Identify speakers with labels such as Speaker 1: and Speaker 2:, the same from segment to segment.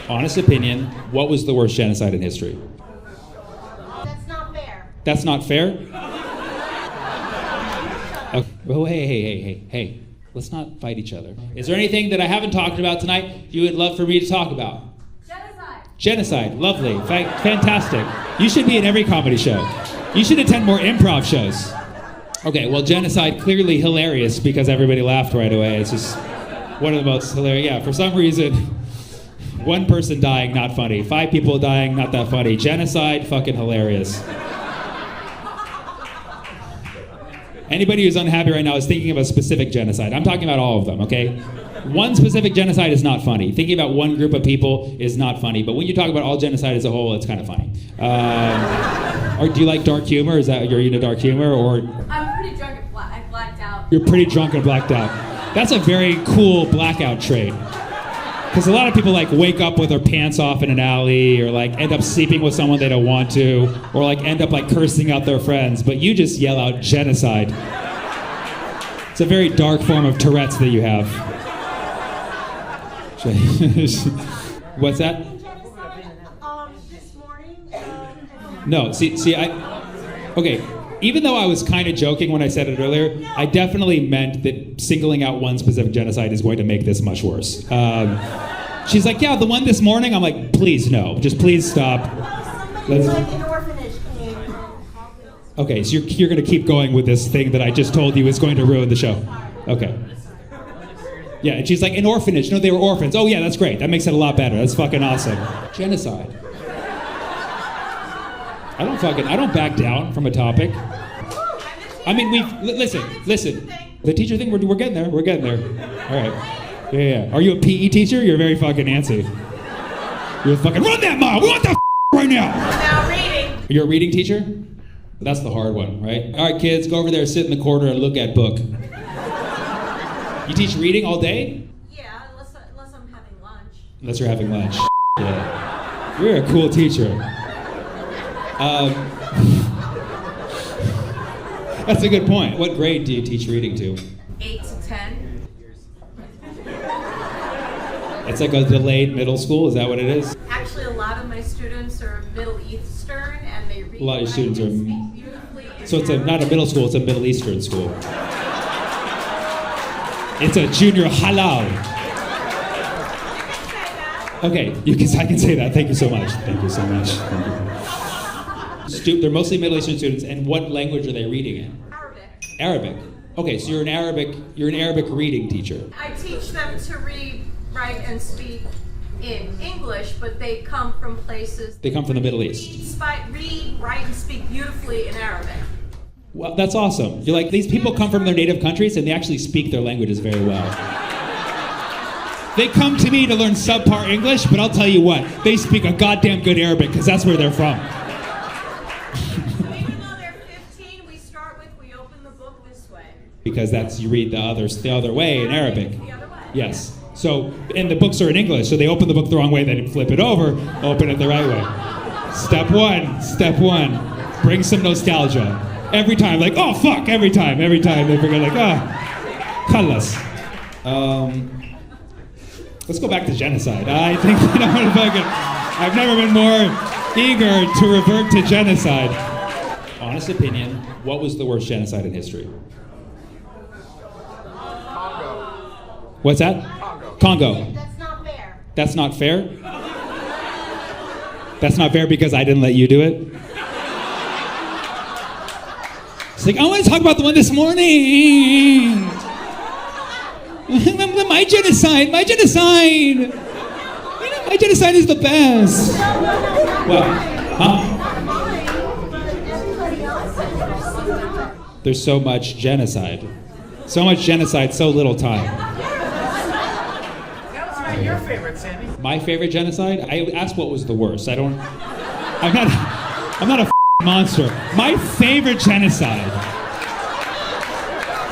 Speaker 1: Honest opinion, what was the worst genocide in history?
Speaker 2: That's not fair.
Speaker 1: That's not fair? Oh, hey. Let's not fight each other. Is there anything that I haven't talked about tonight you would love for me to talk about? Genocide, lovely, fantastic. You should be in every comedy show. You should attend more improv shows. Okay, well, genocide, clearly hilarious because everybody laughed right away. It's just one of the most hilarious. Yeah, for some reason, one person dying, not funny. 5 people dying, not that funny. Genocide, fucking hilarious. Anybody who's unhappy right now is thinking of a specific genocide. I'm talking about all of them, okay? One specific genocide is not funny. Thinking about one group of people is not funny. But when you talk about all genocide as a whole, it's kind of funny. Or do you like dark humor? Is that you're into dark humor? Or
Speaker 2: I'm pretty drunk and blacked out.
Speaker 1: You're pretty drunk and blacked out. That's a very cool blackout trait. Because a lot of people like wake up with their pants off in an alley, or like end up sleeping with someone they don't want to, or like end up like cursing out their friends. But you just yell out genocide. It's a very dark form of Tourette's that you have. What's that?
Speaker 2: This morning.
Speaker 1: No, okay. Even though I was kind of joking when I said it earlier, I definitely meant that singling out one specific genocide is going to make this much worse. She's like, yeah, the one this morning. I'm like, please no, just please stop.
Speaker 2: Somebody's like an orphanage came.
Speaker 1: Okay, so you're going to keep going with this thing that I just told you is going to ruin the show. Okay. Yeah, and she's like, an orphanage. No, they were orphans. Oh yeah, that's great. That makes it a lot better. That's fucking awesome. Genocide. I don't back down from a topic. I mean, listen. The teacher thing, we're getting there. We're getting there. All right. Yeah. Are you a PE teacher? You're very fucking antsy. You're fucking, run that mile. We want the right now.
Speaker 2: Now reading.
Speaker 1: You're a reading teacher? That's the hard one, right? All right, kids, go over there, sit in the corner, and look at book. You teach reading all day?
Speaker 2: Yeah, unless I'm having lunch.
Speaker 1: Unless you're having lunch. Yeah. You're a cool teacher. That's a good point. What grade do you teach reading to?
Speaker 2: 8 to 10.
Speaker 1: It's like a delayed middle school, is that what it is?
Speaker 2: Actually, a lot of my students are Middle Eastern, and they read.
Speaker 1: A lot of your students are.
Speaker 2: Beautifully.
Speaker 1: So it's not a middle school, it's a Middle Eastern school. It's a junior halal. Okay, I can say that. Thank you so much. Thank you so much. They're mostly Middle Eastern students, and what language are they reading in? Arabic. Okay, so you're an Arabic reading teacher.
Speaker 2: I teach them to read, write, and speak in English, but they come from places.
Speaker 1: They come from the Middle East.
Speaker 2: Read, write, and speak beautifully in Arabic.
Speaker 1: Well, that's awesome. You're like, these people come from their native countries and they actually speak their languages very well. They come to me to learn subpar English, but I'll tell you what, they speak a goddamn good Arabic because that's where they're from.
Speaker 2: Even though they're 15, we open the book this way.
Speaker 1: Because you read the other way in Arabic.
Speaker 2: The other way.
Speaker 1: Yes. So, and the books are in English, so they open the book the wrong way, then flip it over, open it the right way. Step one, bring some nostalgia. Every time, like, oh fuck, every time they forget, like, khalas. Let's go back to genocide. I think, I've never been more eager to revert to genocide. Honest opinion, what was the worst genocide in history?
Speaker 3: Congo.
Speaker 1: What's that? Congo.
Speaker 2: That's not fair.
Speaker 1: That's not fair? That's not fair because I didn't let you do it? It's like, I want to talk about the one this morning. My genocide. My genocide is the best. Well, There's so much genocide. So much genocide, so little time.
Speaker 3: That was one of your favorites, Sammy.
Speaker 1: My favorite genocide? I asked what was the worst. I'm not a monster. My favorite genocide.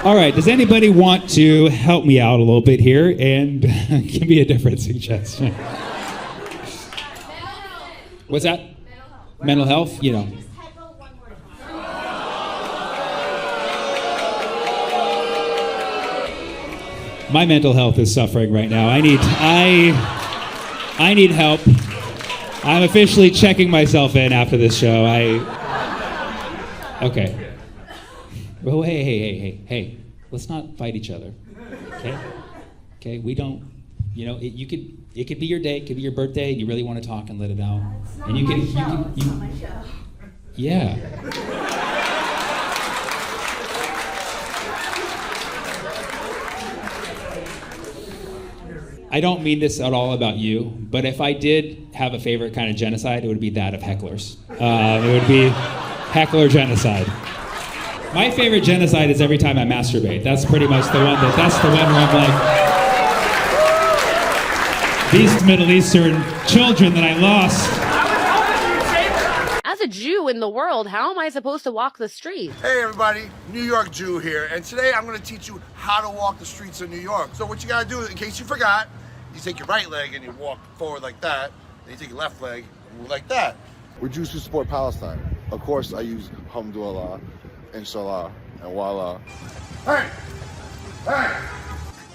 Speaker 1: All right, does anybody want to help me out a little bit here and give me a different suggestion? What's that? Mental health? You know. My mental health is suffering right now. I need help. I'm officially checking myself in after this show. Okay. Oh, hey. Let's not fight each other. Okay. We don't. It could be your day. It could be your birthday, and you really want to talk and let it out.
Speaker 2: It's not
Speaker 1: And you
Speaker 2: my
Speaker 1: can.
Speaker 2: show. It's not my show.
Speaker 1: Yeah. I don't mean this at all about you, but if I did have a favorite kind of genocide, it would be that of Hecklers. It would be Heckler genocide. My favorite genocide is every time I masturbate. That's pretty much the one that's the one where I'm like, these Middle Eastern children that I lost.
Speaker 4: As a Jew in the world, how am I supposed to walk the streets?
Speaker 3: Hey everybody, New York Jew here, and today I'm going to teach you how to walk the streets of New York. So what you got to do, in case you forgot, you take your right leg and you walk forward like that, then you take your left leg and move like that.
Speaker 5: We're Jews who support Palestine. Of course, I use Alhamdulillah, Inshallah, and Wallah.
Speaker 3: Hey!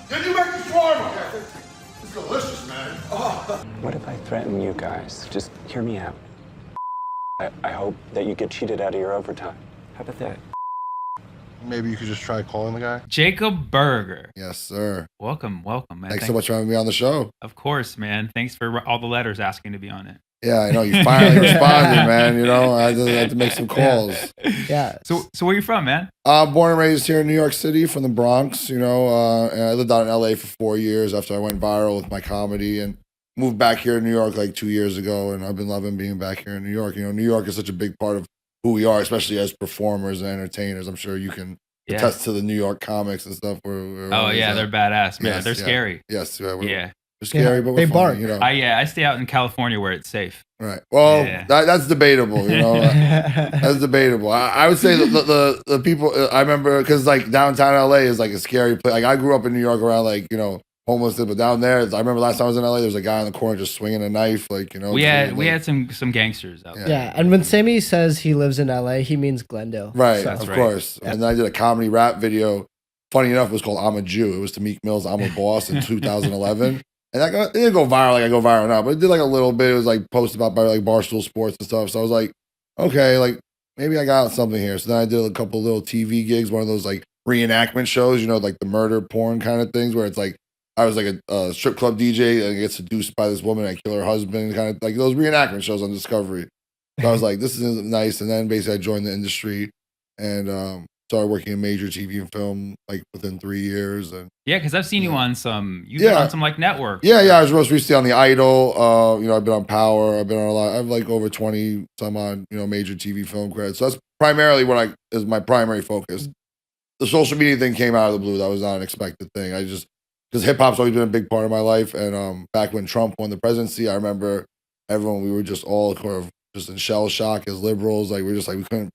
Speaker 3: Did you make the shawarma? It's delicious, man. Oh.
Speaker 6: What if I threaten you guys? Just hear me out. I hope that you get cheated out of your overtime. How about that?
Speaker 5: Maybe you could just try calling the guy?
Speaker 1: Jacob Berger.
Speaker 5: Yes, sir.
Speaker 1: Welcome, man.
Speaker 5: Thanks so much for having me on the show.
Speaker 1: Of course, man. Thanks for all the letters asking to be on it.
Speaker 5: Yeah, I know. You finally responded, man. I had to make some calls.
Speaker 7: Yeah.
Speaker 1: So where you from, man?
Speaker 5: Born and raised here in New York City, from the Bronx, and I lived out in LA for 4 years after I went viral with my comedy and moved back here to New York like 2 years ago, and I've been loving being back here in New York. New York is such a big part of who we are, especially as performers and entertainers. I'm sure you can attest to the New York comics and stuff.
Speaker 1: They're badass, man.
Speaker 5: Yes,
Speaker 1: they're scary.
Speaker 5: Yes,
Speaker 1: They're
Speaker 5: scary, but we're
Speaker 7: they
Speaker 5: funny,
Speaker 7: bark.
Speaker 1: I stay out in California where it's safe.
Speaker 5: Right. Well, that's debatable. That's debatable. I would say the people. I remember because like downtown LA is like a scary place. Like I grew up in New York around homelessness, but down there, I remember last time I was in LA, there was a guy in the corner just swinging a knife. We
Speaker 1: had some gangsters out there.
Speaker 7: Yeah, and when Sammy says he lives in LA, he means Glendale.
Speaker 5: Right,
Speaker 7: So-
Speaker 5: of course. Yeah. And then I did a comedy rap video. Funny enough, it was called "I'm a Jew." It was to Meek Mill's "I'm a Boss" in 2011. And it didn't go viral like I go viral now, but it did like a little bit. It was like posted about by like Barstool Sports and stuff. So I was like, okay, like maybe I got something here. So then I did a couple little TV gigs, one of those like reenactment shows, like the murder porn kind of things where it's like I was like a strip club DJ and get seduced by this woman, I kill her husband, kind of like those reenactment shows on Discovery. So I was like, this is nice. And then basically I joined the industry and started working in major TV and film like within 3 years. And
Speaker 1: because I've seen you on some. You've been on some like network.
Speaker 5: Yeah. I was most recently on The Idol. I've been on Power. I've been on a lot. I've like over 20 some on major TV film credits. So that's primarily what is my primary focus. The social media thing came out of the blue. That was not an expected thing. Because hip hop's always been a big part of my life. And back when Trump won the presidency, I remember we were just all kind of just in shell shock as liberals. Like we couldn't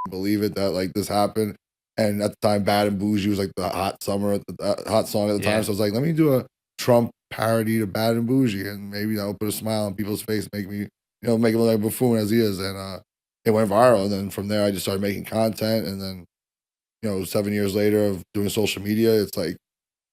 Speaker 5: believe it that like this happened. And at the time, Bad and Bougie was like the hot song at the time. So I was like, let me do a Trump parody to Bad and Bougie, and maybe that'll put a smile on people's face, make me, make him look like a buffoon as he is. And it went viral. And then from there, I just started making content. And then, 7 years later of doing social media, it's like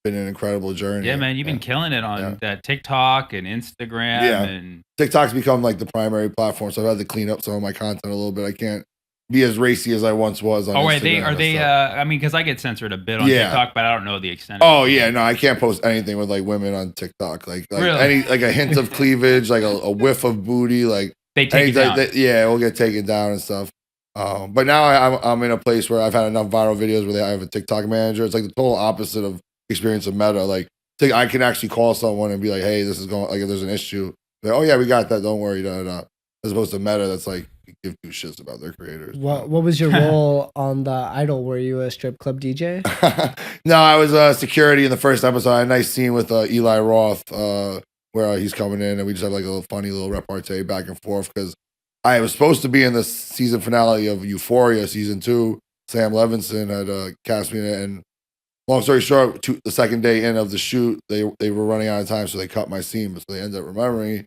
Speaker 5: been an incredible journey.
Speaker 1: Yeah, man, you've been killing it on that TikTok and Instagram.
Speaker 5: Yeah.
Speaker 1: And
Speaker 5: TikTok's become like the primary platform. So I've had to clean up some of my content a little bit. I can't be as racy as I once was on Instagram.
Speaker 1: Are they I mean, because I get censored a bit on TikTok, but I don't know the extent
Speaker 5: of it. No, I can't post anything with like women on TikTok. Like
Speaker 1: really?
Speaker 5: Any like a hint of cleavage, like a whiff of booty, like
Speaker 1: they take it down.
Speaker 5: It will get taken down and stuff. But now I'm in a place where I've had enough viral videos where I have a TikTok manager. It's like the total opposite of experience of Meta. Like I can actually call someone and be like, hey, this is going, like if there's an issue, like, oh yeah, we got that, don't worry, as opposed to Meta that's like give two shits about their creators.
Speaker 7: What was your role on The Idol? Were you a strip club DJ?
Speaker 5: No, I was security in the first episode. I had a nice scene with Eli Roth where he's coming in and we just have like a little funny little repartee back and forth because I was supposed to be in the season finale of Euphoria season 2. Sam Levinson had cast me in it, and long story short, the second day in of the shoot, they were running out of time, so they cut my scene, but so they ended up remembering me.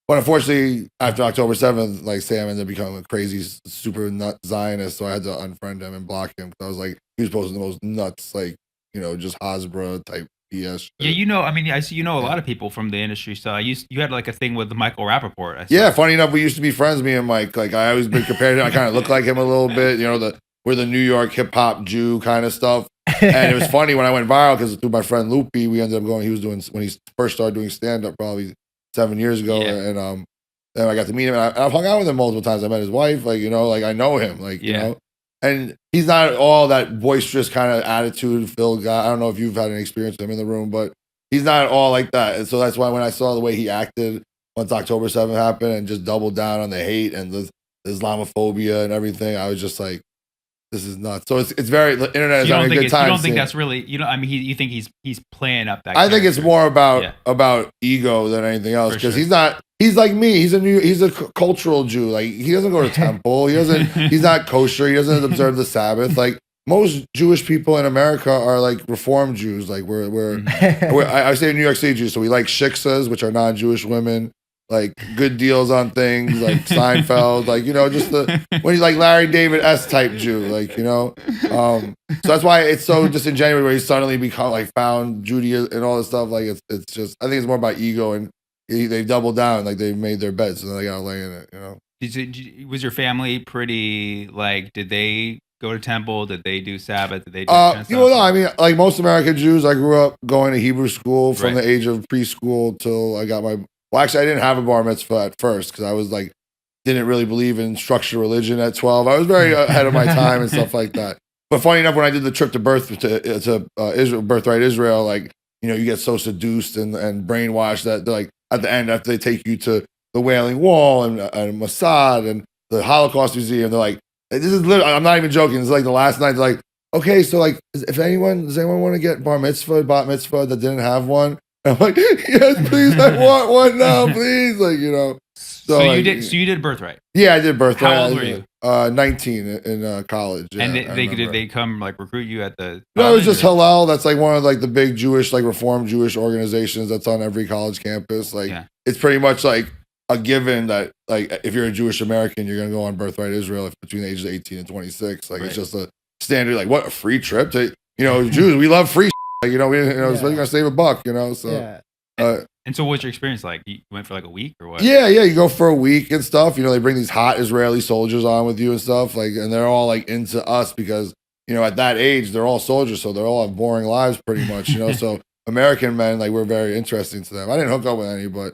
Speaker 5: But unfortunately, after October 7th, like Sam ended up becoming a crazy, super nut Zionist, so I had to unfriend him and block him because I was like, he was posting the most nuts, like, just Hasbro type BS.
Speaker 8: Yeah, you know, I mean, I see you know a lot of people from the industry. So you had like a thing with Michael Rappaport. I saw.
Speaker 5: Yeah, funny enough, we used to be friends, me and Mike. Like I always been compared to him. I kind of look like him a little bit. You know, we're the New York hip hop Jew kind of stuff. And it was funny when I went viral because through my friend Loopy, we ended up going. He was doing when he first started doing stand up probably 7 years ago, and then I got to meet him. And I've hung out with him multiple times. I met his wife. Like like I know him. Like you know. And he's not all that boisterous kind of attitude-filled guy. I don't know if you've had any experience with him in the room, but he's not all like that. And so that's why when I saw the way he acted once October 7th happened and just doubled down on the hate and the Islamophobia and everything, I was just like, this is nuts. So it's very, the internet is having a good time.
Speaker 8: You don't think that's really, I mean, you think he's playing up that
Speaker 5: I think it's more about ego than anything else because he's like me. He's a cultural Jew. Like he doesn't go to temple. He's not kosher. He doesn't observe the Sabbath. Like most Jewish people in America are like Reform Jews. Like I say New York City Jews. So we like shiksas, which are non-Jewish women. Like good deals on things, like Seinfeld, like just when he's like Larry David S type Jew, like So that's why it's so disingenuous where he's suddenly become like found Judaism and all this stuff. Like it's just I think it's more about ego and they doubled down, like they made their bets and then they gotta lay in it.
Speaker 8: Was your family pretty like? Did they go to temple? Did they do Sabbath? Did they do no,
Speaker 5: I mean, like most American Jews, I grew up going to Hebrew school from the age of preschool till I got my. Well, actually, I didn't have a bar mitzvah at first because I was like, didn't really believe in structured religion at 12. I was very ahead of my time and stuff like that. But funny enough, when I did the trip to Israel, Birthright Israel, like, you get so seduced and brainwashed that like at the end, after they take you to the Wailing Wall and Mossad and the Holocaust Museum, they're like, this is literally, I'm not even joking. It's like the last night, they're like, okay, so like, does anyone want to get bat mitzvah that didn't have one? I'm like, yes, please, I want one now, please. Like,
Speaker 8: So like, you did Birthright.
Speaker 5: Yeah, I did Birthright.
Speaker 8: How old were you?
Speaker 5: 19 in college. Yeah,
Speaker 8: and did they come like recruit you at the?
Speaker 5: No, it was just Hillel. That's like one of like the big Jewish, like Reform Jewish organizations that's on every college campus. Like, it's pretty much like a given that like if you're a Jewish American, you're gonna go on Birthright Israel between the ages of 18 and 26. Like, it's just a standard. Like, what, a free trip to Jews? We love free. Like, so you're gonna save a buck, So,
Speaker 8: and so, what's your experience like? You went for like a week or what?
Speaker 5: Yeah, you go for a week and stuff. They bring these hot Israeli soldiers on with you and stuff, like, and they're all like into us because at that age they're all soldiers, so they're all have boring lives pretty much, So American men, like, we're very interesting to them. I didn't hook up with any, but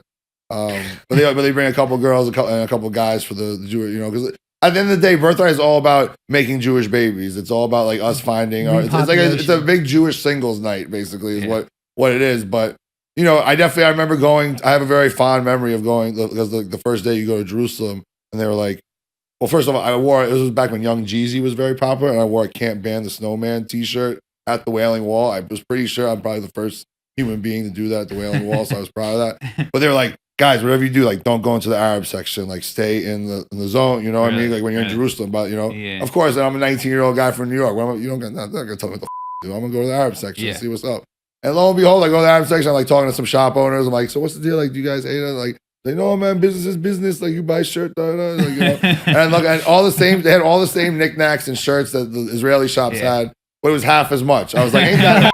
Speaker 5: they bring a couple girls and a couple guys for the Jewish, because. At the end of the day, Birthright is all about making Jewish babies. It's all about like us finding our. It's a big Jewish singles night, basically, is what it is. But I remember going. I have a very fond memory of going because the first day you go to Jerusalem, and they were like, well, first of all, this was back when Young Jeezy was very popular, and I wore a "Can't Ban the Snowman" T-shirt at the Wailing Wall. I was pretty sure I'm probably the first human being to do that at the Wailing Wall, so I was proud of that. But they were like, guys, whatever you do, like, don't go into the Arab section. Like, stay in the zone. You know what I mean? Like, when you're in Jerusalem, but of course, I'm a 19-year-old guy from New York. Well, you don't gonna tell me what the do. I'm gonna go to the Arab section and see what's up. And lo and behold, I go to the Arab section. I'm like talking to some shop owners. I'm like, so what's the deal? Like, do you guys hate it? Like, they know, man, business is business. Like, you buy shirt, like, and look, and all the same. They had all the same knickknacks and shirts that the Israeli shops had, but it was half as much. I was like, ain't that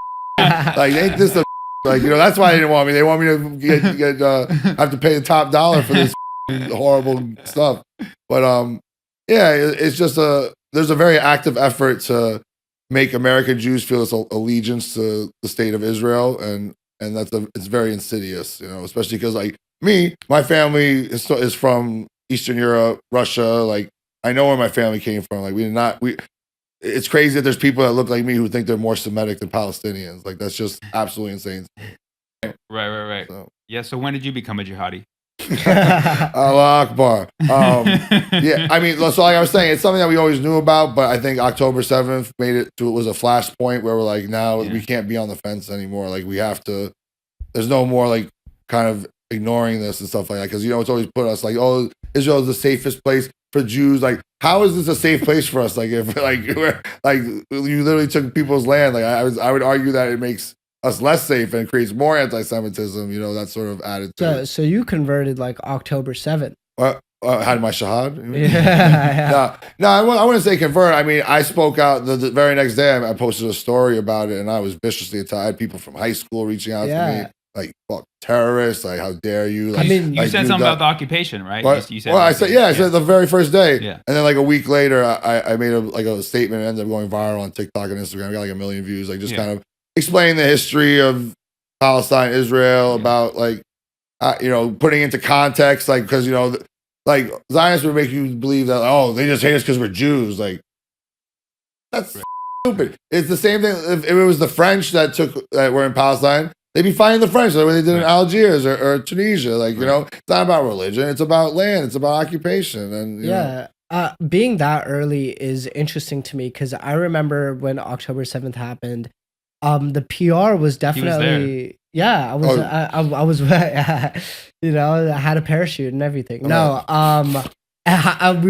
Speaker 5: like, ain't this a like, that's why they didn't want me. They want me to have to pay the top dollar for this horrible stuff. But it's just there's a very active effort to make American Jews feel this allegiance to the state of Israel, and it's very insidious, especially because like me, my family is from Eastern Europe, Russia. Like, I know where my family came from. Like, it's crazy that there's people that look like me who think they're more Semitic than Palestinians. Like, that's just absolutely insane.
Speaker 8: Right. So. Yeah. So when did you become a jihadi?
Speaker 5: Allah Akbar. Yeah, I mean, so like I was saying, it's something that we always knew about, but I think October 7th it was a flashpoint where we're like, now we can't be on the fence anymore. Like, we have to, there's no more like kind of ignoring this and stuff like that. Because, it's always put us like, oh, Israel is the safest place for Jews. Like, how is this a safe place for us? Like, if we're like, you literally took people's land. Like, I would argue that it makes us less safe and creates more anti-Semitism, that sort of attitude.
Speaker 7: So you converted like October 7th.
Speaker 5: Had my shahad?
Speaker 7: Yeah.
Speaker 5: No, I wouldn't say convert. I mean, I spoke out the very next day. I posted a story about it, and I was viciously attacked. I had people from high school reaching out to me, like, fuck terrorists, like, how dare you? Like,
Speaker 7: I mean,
Speaker 8: you said something about the occupation, right?
Speaker 5: But,
Speaker 8: You said
Speaker 5: I said the very first day.
Speaker 8: Yeah.
Speaker 5: And then like a week later, I made a statement, and ended up going viral on TikTok and Instagram. I got like 1 million views, like just kind of explaining the history of Palestine, Israel, about like, putting into context, like, because, like Zionists would make you believe that, oh, they just hate us because we're Jews. Like, that's stupid. It's the same thing. If it was the French that were in Palestine, they'd be fighting the French the way they did in Algiers or Tunisia. Like, it's not about religion. It's about land. It's about occupation. And
Speaker 7: being that early is interesting to me because I remember when October 7th happened, the PR was definitely, I was, I had a parachute and everything. We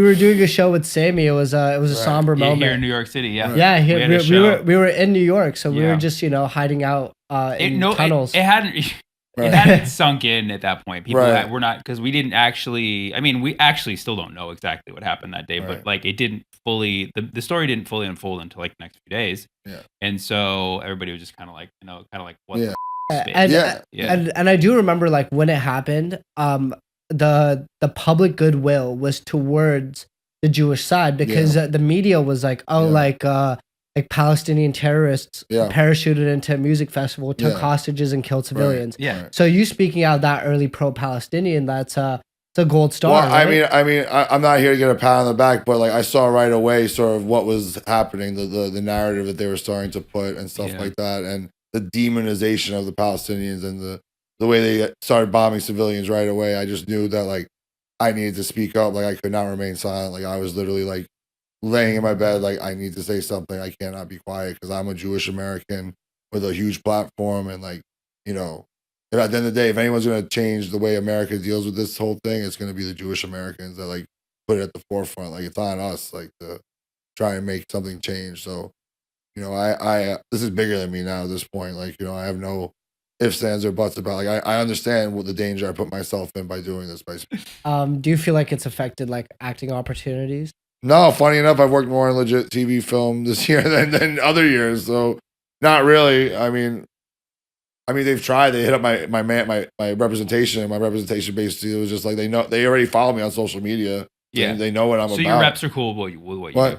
Speaker 7: were doing a show with Sammy. It was a somber moment
Speaker 8: here in New York City. Yeah,
Speaker 7: yeah. We were in New York, so we were just hiding out in tunnels.
Speaker 8: It hadn't sunk in at that point. People were not, because we didn't actually. I mean, we actually still don't know exactly what happened that day, but like it didn't fully. The story didn't fully unfold until like the next few days. Yeah, and so everybody was just kind of like, what?
Speaker 7: Yeah. And I do remember like when it happened. The public goodwill was towards the Jewish side because the media was like, like Palestinian terrorists parachuted into a music festival, took hostages, and killed civilians.
Speaker 8: Yeah.
Speaker 7: So you speaking out that early pro-Palestinian, that's a gold star.
Speaker 5: Well, right? I mean, I'm not here to get a pat on the back, but like I saw right away sort of what was happening, the narrative that they were starting to put and stuff like that, and the demonization of the Palestinians and the way they started bombing civilians right away. I just knew that like I needed to speak up. Like I could not remain silent. Like I was literally like laying in my bed, like I need to say something. I cannot be quiet because I'm a Jewish American with a huge platform. And like, if at the end of the day, if anyone's going to change the way America deals with this whole thing, it's going to be the Jewish Americans that like put it at the forefront. Like it's on us, like to try and make something change. So, I this is bigger than me now at this point. Like, I have no ifs, ands, or buts about. Like, I understand what the danger I put myself in by doing this.
Speaker 7: Do you feel like it's affected like acting opportunities?
Speaker 5: No, funny enough, I've worked more in legit TV film this year than other years. So, not really. I mean, they've tried. They hit up my representation, and my representation basically was just like they already follow me on social media.
Speaker 8: Yeah,
Speaker 5: they know what I'm about.
Speaker 8: So your reps are cool with what you do.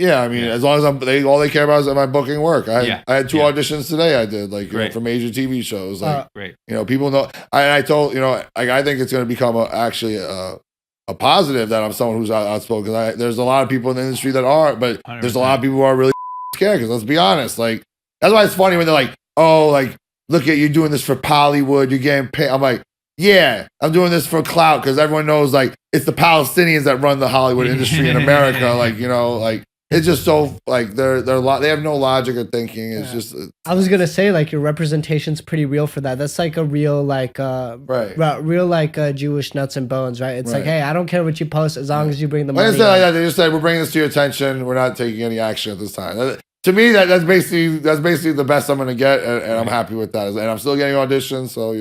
Speaker 5: Yeah, I mean, as long as all they care about is that my booking work. I had 2 auditions today. I did for major TV shows. Like,
Speaker 8: great.
Speaker 5: People know. I told I think it's going to become actually a positive that I'm someone who's outspoken. There's a lot of people in the industry that are, but 100%. There's a lot of people who are really scared. Because let's be honest, like that's why it's funny when they're like, oh, like look at you doing this for Hollywood. You're getting paid. I'm like, yeah, I'm doing this for clout because everyone knows like it's the Palestinians that run the Hollywood industry in America. Like. It's just so like they have no logic of thinking. It's just.
Speaker 7: I was gonna say like your representation's pretty real for that. That's like a real like real like Jewish nuts and bones, right? It's like, hey, I don't care what you post as long as you bring the money.
Speaker 5: Like that, they just said we're bringing this to your attention. We're not taking any action at this time. To me, that's basically the best I'm gonna get, and I'm happy with that. And I'm still getting auditions, so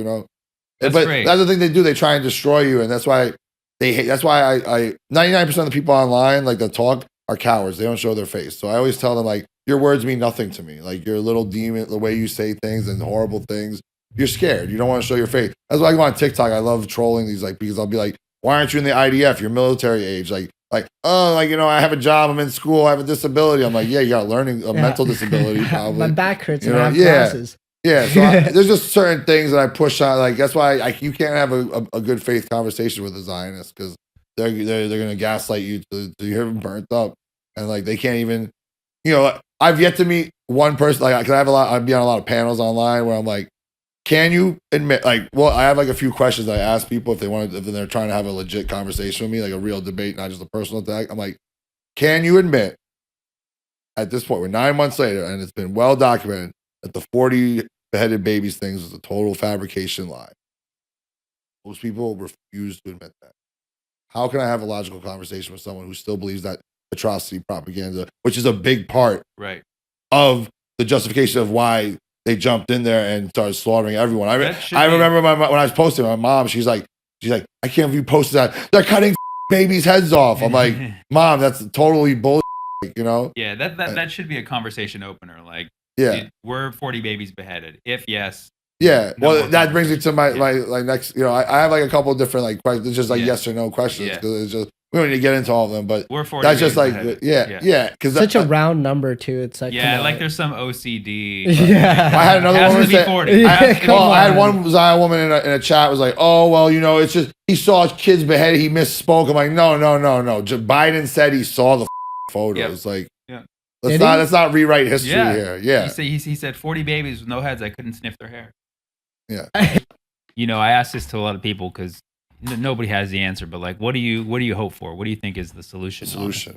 Speaker 8: That's
Speaker 5: but
Speaker 8: great.
Speaker 5: That's the thing they do. They try and destroy you, and that's why they hate. That's why I 99% of the people online like that talk are cowards. They don't show their face. So I always tell them like, your words mean nothing to me. Like your little demon, the way you say things and horrible things, you're scared. You don't want to show your face. That's why I go on TikTok. I love trolling these because I'll be like, why aren't you in the IDF? You're military age. I have a job. I'm in school. I have a disability. I'm like, yeah, you got a mental disability probably.
Speaker 7: My back hurts and I have glasses.
Speaker 5: Yeah, so there's just certain things that I push on. Like that's why you can't have a good faith conversation with a Zionist because they're gonna gaslight you to hear them burnt up, and like they can't even, I've yet to meet one person like because I'd be on a lot of panels online where I'm like, can you admit I have like a few questions I ask people if they're trying to have a legit conversation with me, like a real debate, not just a personal attack. I'm like, can you admit at this point we're 9 months later and it's been well documented that the 40 beheaded babies things was a total fabrication lie? Most people refuse to admit that. How can I have a logical conversation with someone who still believes that atrocity propaganda, which is a big part of the justification of why they jumped in there and started slaughtering everyone? I remember when I was posting, my mom, she's like, I can't believe you posted that. They're cutting babies' heads off. I'm like, Mom, that's totally bullshit, you know?
Speaker 8: Yeah, that should be a conversation opener. Like,
Speaker 5: Yeah.
Speaker 8: were 40 babies beheaded? If yes.
Speaker 5: Yeah,
Speaker 8: No
Speaker 5: well,
Speaker 8: more
Speaker 5: that brings me to my
Speaker 8: conversation.
Speaker 5: like next. You know, I have like a couple of different like questions, just like
Speaker 8: Yeah.
Speaker 5: yes or no questions,
Speaker 8: Yeah.
Speaker 5: because it's just we don't need to get into all of them. But
Speaker 8: We're 40
Speaker 5: that's just like
Speaker 8: babies
Speaker 5: yeah, because
Speaker 7: Such a round number too. It's like
Speaker 8: Yeah,
Speaker 7: come
Speaker 8: like
Speaker 7: on.
Speaker 8: there's some OCD.
Speaker 7: Yeah.
Speaker 5: I had another
Speaker 8: Has
Speaker 5: woman
Speaker 8: to be
Speaker 5: say,
Speaker 8: 40.
Speaker 5: I had one Zion woman in a chat was like, oh well, you know, it's just he saw kids beheaded, he misspoke. I'm like, no. Biden said he saw the photos. Like, let's not rewrite history here. Yeah,
Speaker 8: He said 40 babies with no heads. I couldn't sniff their hair.
Speaker 5: Yeah.
Speaker 8: You know, I asked this to a lot of people because nobody has the answer. But like, what do you hope for? What do you think is the solution?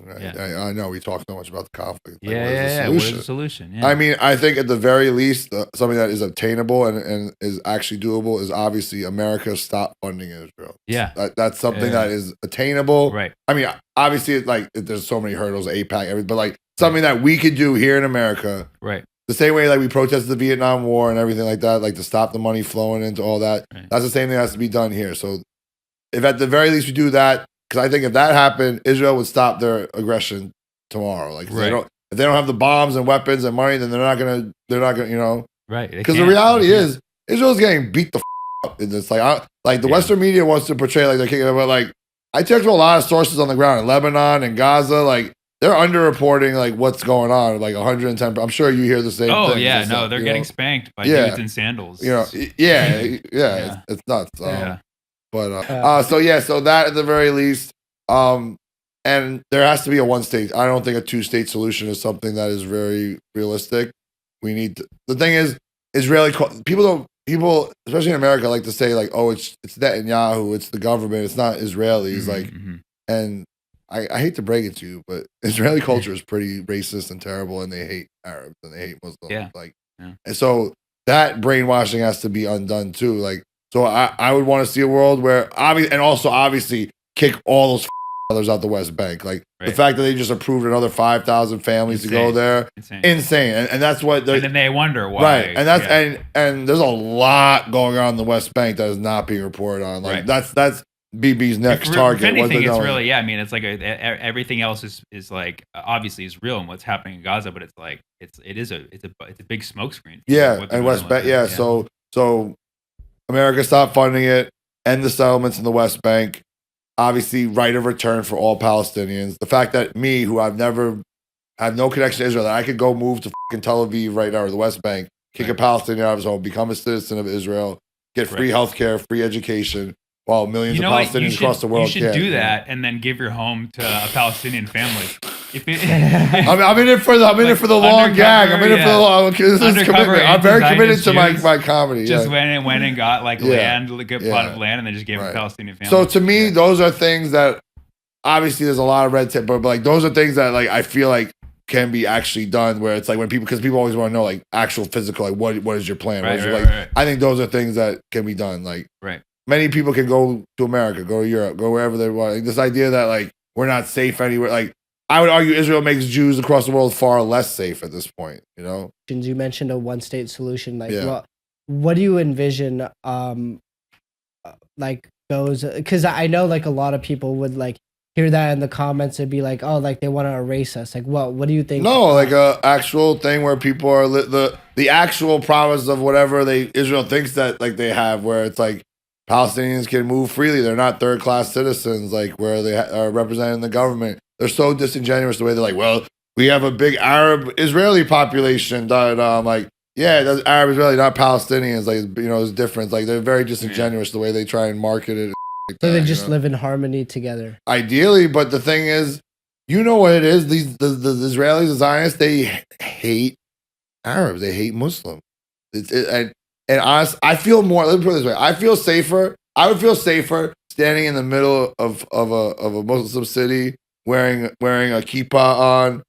Speaker 5: Right?
Speaker 8: Yeah.
Speaker 5: I know we talk so much about the conflict. Like,
Speaker 8: Yeah. What is the solution? Yeah.
Speaker 5: I mean, I think at the very least, something that is obtainable and is actually doable is obviously America stop funding Israel.
Speaker 8: Yeah.
Speaker 5: That's something that is attainable.
Speaker 8: Right.
Speaker 5: I mean, obviously, like there's so many hurdles, APAC, everything, but like something that we could do here in America.
Speaker 8: Right.
Speaker 5: The same way like we protested the Vietnam War and everything like that, like to stop the money flowing into all that.
Speaker 8: Right.
Speaker 5: That's the same thing that has to be done here. So if at the very least we do that, because I think if that happened, Israel would stop their aggression tomorrow. Like if they don't have the bombs and weapons and money, then they're not gonna, you know.
Speaker 8: Right.
Speaker 5: Because the reality is Israel's getting beat the up. And it's like the Western media wants to portray like they're kicking it, but like I talked to a lot of sources on the ground in Lebanon and Gaza, like they're underreporting like what's going on, like 110. I'm sure you hear the same thing.
Speaker 8: Oh yeah, no, they're getting spanked by dudes in sandals.
Speaker 5: You know, it's nuts. But so that at the very least, and there has to be a one state. I don't think a 2-state solution is something that is very realistic. We need the thing is Israeli people, especially in America, like to say like, oh, it's Netanyahu, it's the government, it's not Israelis. And I hate to break it to you, but Israeli culture is pretty racist and terrible, and they hate Arabs and they hate Muslims. And so that brainwashing has to be undone too. Like, so I would want to see a world where obviously kick all those others out the West Bank. Like the fact that they just approved another 5,000 families to go there, insane. And that's what. And
Speaker 8: then they wonder why.
Speaker 5: Right, and that's and there's a lot going on in the West Bank that is not being reported on. Like that's BB's next target.
Speaker 8: If anything, it's really I mean, it's like everything else is like obviously is real and what's happening in Gaza, but it's like it's a big smokescreen.
Speaker 5: Yeah, and West Bank. Yeah, so America stop funding it, end the settlements in the West Bank. Obviously, right of return for all Palestinians. The fact that me, who I've never had no connection to Israel, that I could go move to fucking Tel Aviv right now or the West Bank, kick a Palestinian out of his home, become a citizen of Israel, get free healthcare, free education. While millions of Palestinians across the world
Speaker 8: you should do that and then give your home to a Palestinian family.
Speaker 5: I'm in it for the long gag. I'm in it for the long. This is commitment. I'm very committed to my comedy.
Speaker 8: Just went and got like land, a good plot of land, and then just gave a Palestinian family.
Speaker 5: So to me, those are things that obviously there's a lot of red tape, but like those are things that like I feel like can be actually done. Where it's like when because people always want to know like actual physical, like what is your plan? I think those are things that can be done. Like many people can go to America, go to Europe, go wherever they want. Like, this idea that like we're not safe anywhere, like I would argue Israel makes Jews across the world far less safe at this point. You know,
Speaker 7: you mentioned a 1-state solution. Like, what do you envision? Like goes because I know like a lot of people would like hear that in the comments and be like, oh, like they want to erase us. Like, what do you think?
Speaker 5: No, like a actual thing where people are the actual promise of whatever Israel thinks that like they have, where it's like. Palestinians can move freely. They're not third-class citizens, like where they are representing the government. They're so disingenuous the way they're like, well, we have a big Arab-Israeli population. I'm like, yeah, that's Arab-Israeli, not Palestinians. Like, you know, there's difference. Like, they're very disingenuous the way they try and market it. Like
Speaker 7: so they just live in harmony together.
Speaker 5: Ideally, but the thing is, you know what it is? The Israelis, the Zionists, they hate Arabs. They hate Muslims. And honest, I feel more. Let me put it this way: I feel safer. I would feel safer standing in the middle of a Muslim city wearing a kippah on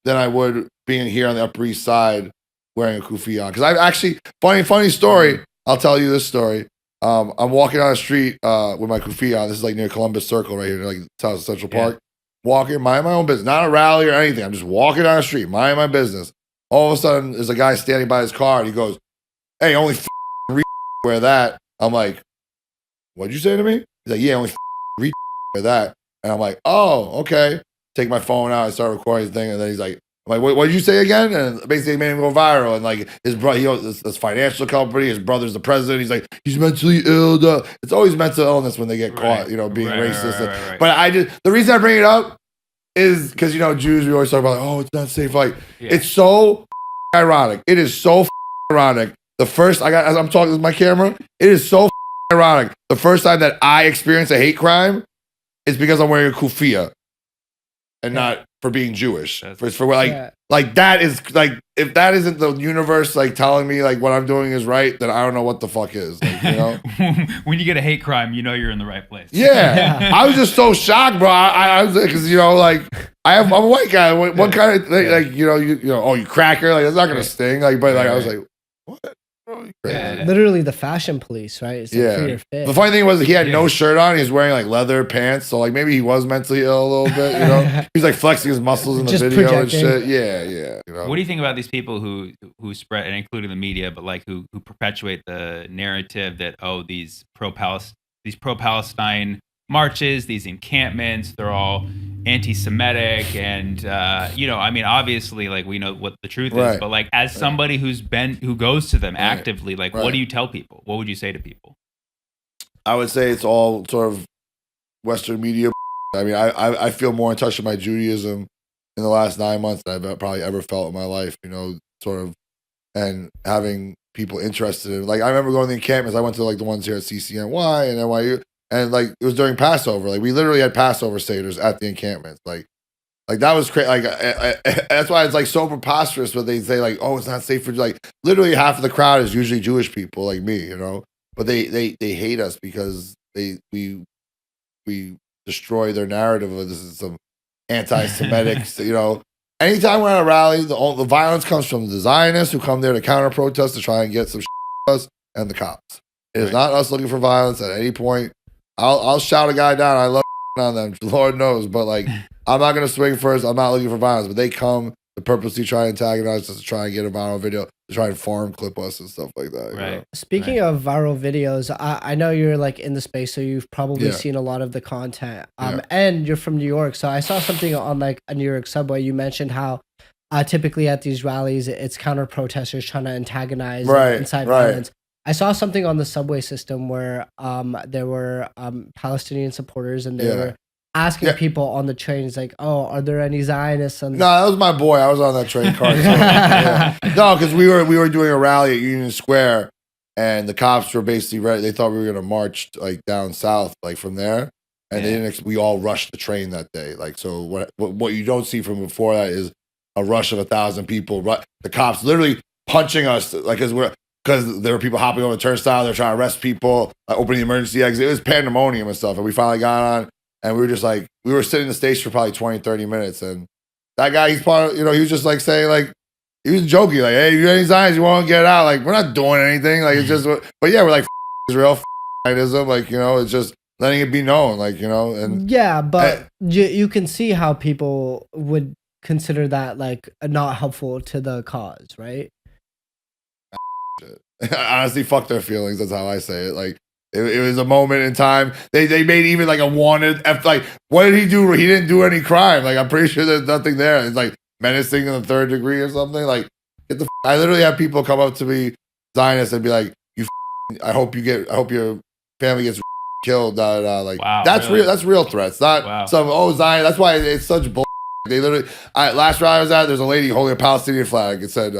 Speaker 5: than I would being here on the Upper East Side wearing a kufi on. Because I've actually funny story. I'll tell you this story. I'm walking down the street with my kufi on. This is like near Columbus Circle right here, like South Central Park. Walking, mind my own business, not a rally or anything. I'm just walking down the street, mind my business. All of a sudden, there's a guy standing by his car, and he goes, hey, only wear that. I'm like, what'd you say to me? He's like, yeah, only wear that. And I'm like, oh, okay. Take my phone out, I start recording the thing, and then he's like, I'm like, what did you say again? And basically made him go viral. And like his brother, he owns this financial company. His brother's the president. He's like, he's mentally ill. It's always mental illness when they get caught, you know, being racist.
Speaker 8: Right.
Speaker 5: But the reason I bring it up is because, you know, Jews, we always talk about, like, oh, it's not safe. Like, it's so ironic. It is so ironic. The first, as I'm talking to my camera, it is so ironic. The first time that I experienced a hate crime is because I'm wearing a kufiya and not for being Jewish. For like that is like, if that isn't the universe like telling me like what I'm doing is right, then I don't know what the fuck is. Like, you know,
Speaker 8: when you get a hate crime, you know you're in the right place.
Speaker 5: Yeah, I was just so shocked, bro. I was because you know like I'm a white guy. What kind of like you know oh you cracker like it's not gonna sting like but like I was like what.
Speaker 7: Literally the fashion police, right? It's like for your fit.
Speaker 5: The funny thing was he had no shirt on. He was wearing like leather pants, so like maybe he was mentally ill a little bit. You know, he was like flexing his muscles in the video projecting. And shit. Yeah. You know?
Speaker 8: What do you think about these people who spread, and including the media, but like who perpetuate the narrative that these pro-Palestine marches, these encampments, they're all anti-Semitic, and you know, I mean, obviously, like we know what the truth is, but like as somebody who goes to them actively, like what do you tell people? What would you say to people?
Speaker 5: I would say it's all sort of Western media. I mean, I feel more in touch with my Judaism in the last 9 months than I've probably ever felt in my life. You know, sort of, and having people interested in. Like I remember going to the encampments. I went to like the ones here at CCNY and NYU. And like it was during Passover, like we literally had Passover seders at the encampments, like that was crazy. Like that's why it's like so preposterous when they say like, oh, it's not safe for like literally half of the crowd is usually Jewish people like me, you know. But they hate us because we destroy their narrative of this is some anti-Semitic, you know. Anytime we're at a rally, the violence comes from the Zionists who come there to counter protest to try and get some shit on us and the cops. It is not us looking for violence at any point. I'll shout a guy down. I love on them, Lord knows. But like, I'm not gonna swing first. I'm not looking for violence. But they come to purposely try and antagonize us, to try and get a viral video, to try and farm clip us and stuff like that.
Speaker 8: Right.
Speaker 5: You know?
Speaker 7: Speaking of viral videos, I know you're like in the space, so you've probably seen a lot of the content. And you're from New York, so I saw something on like a New York subway. You mentioned how typically at these rallies, it's counter protesters trying to antagonize and incite violence. I saw something on the subway system where there were Palestinian supporters and they were asking people on the trains like, oh, are there any Zionists? No,
Speaker 5: that was my boy. I was on that train car. No, because we were doing a rally at Union Square and the cops were basically ready. They thought we were going to march like down south, like from there. And they didn't. We all rushed the train that day. Like, so what you don't see from before that is a rush of 1,000 people. The cops literally punching us like because there were people hopping on the turnstile, they're trying to arrest people, opening the emergency exit. It was pandemonium and stuff. And we finally got on, and we were just like, we were sitting in the station for probably 20, 30 minutes. And that guy, he's part of, you know, he was just like saying, like, he was joking, like, hey, you any signs you want to get out? Like, we're not doing anything. Like, it's just, but yeah, we're like, Israel, Zionism, like, you know, it's just letting it be known, like, you know. And
Speaker 7: yeah, but you can see how people would consider that, like, not helpful to the cause, right?
Speaker 5: Honestly, fuck their feelings. That's how I say it. Like it was a moment in time. They made even like a wanted. Like what did he do? He didn't do any crime. Like I'm pretty sure there's nothing there. It's like menacing in the third degree or something. Like get the. I literally have people come up to me, Zionists, and be like, "You, I hope your family gets killed." Like that's really? real. That's real threats. Not some Zion. That's why it's such bull. They literally. Last rally I was at, there's a lady holding a Palestinian flag. It said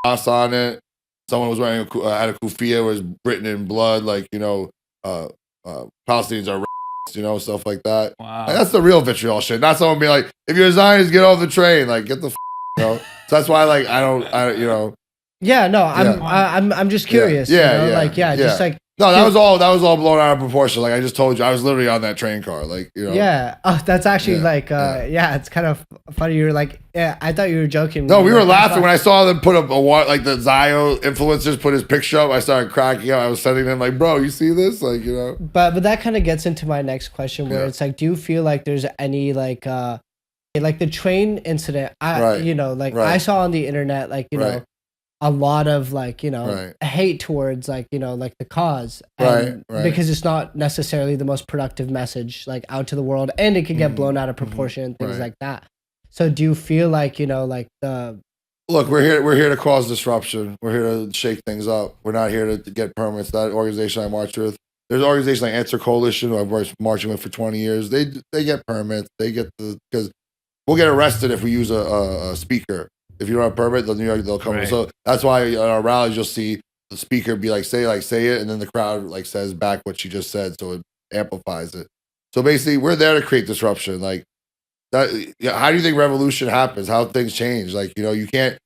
Speaker 5: us on it. Someone was wearing had a kufiya, was written in blood, like, you know, Palestinians are racist, you know, stuff like that.
Speaker 8: Wow.
Speaker 5: Like, that's the real vitriol shit. Not someone being like, if you're a Zionist, get off the train. Like, get the you know. So that's why, like, I you know.
Speaker 7: Yeah, no, I'm just curious.
Speaker 5: Yeah,
Speaker 7: you know? Just like.
Speaker 5: No, that was all blown out of proportion. Like I just told you, I was literally on that train car. Like, you know.
Speaker 7: Yeah. Oh, that's actually it's kind of funny. You were like, I thought you were joking.
Speaker 5: No, we were laughing when I saw them put up like the Zio influencers put his picture up. I started cracking up. I was sending them like, bro, you see this? Like, you know.
Speaker 7: But that kind of gets into my next question, where it's like, do you feel like there's any like the train incident? I saw on the internet, like, you know. a lot of like, you know, hate towards like, you know, like the cause. And because it's not necessarily the most productive message like out to the world, and it can get blown out of proportion and things like that. So do you feel like, you know, like
Speaker 5: Look, we're here to cause disruption. We're here to shake things up. We're not here to get permits. That organization I marched with, there's an organization like Answer Coalition who I've worked marching with for 20 years. They get permits. They get because we'll get arrested if we use a speaker. If you don't have a permit, they'll come. Right. So that's why at our rallies you'll see the speaker be like say it, and then the crowd like says back what she just said, so it amplifies it. So basically, we're there to create disruption. Like that. How do you think revolution happens? How things change? Like, you know, you can't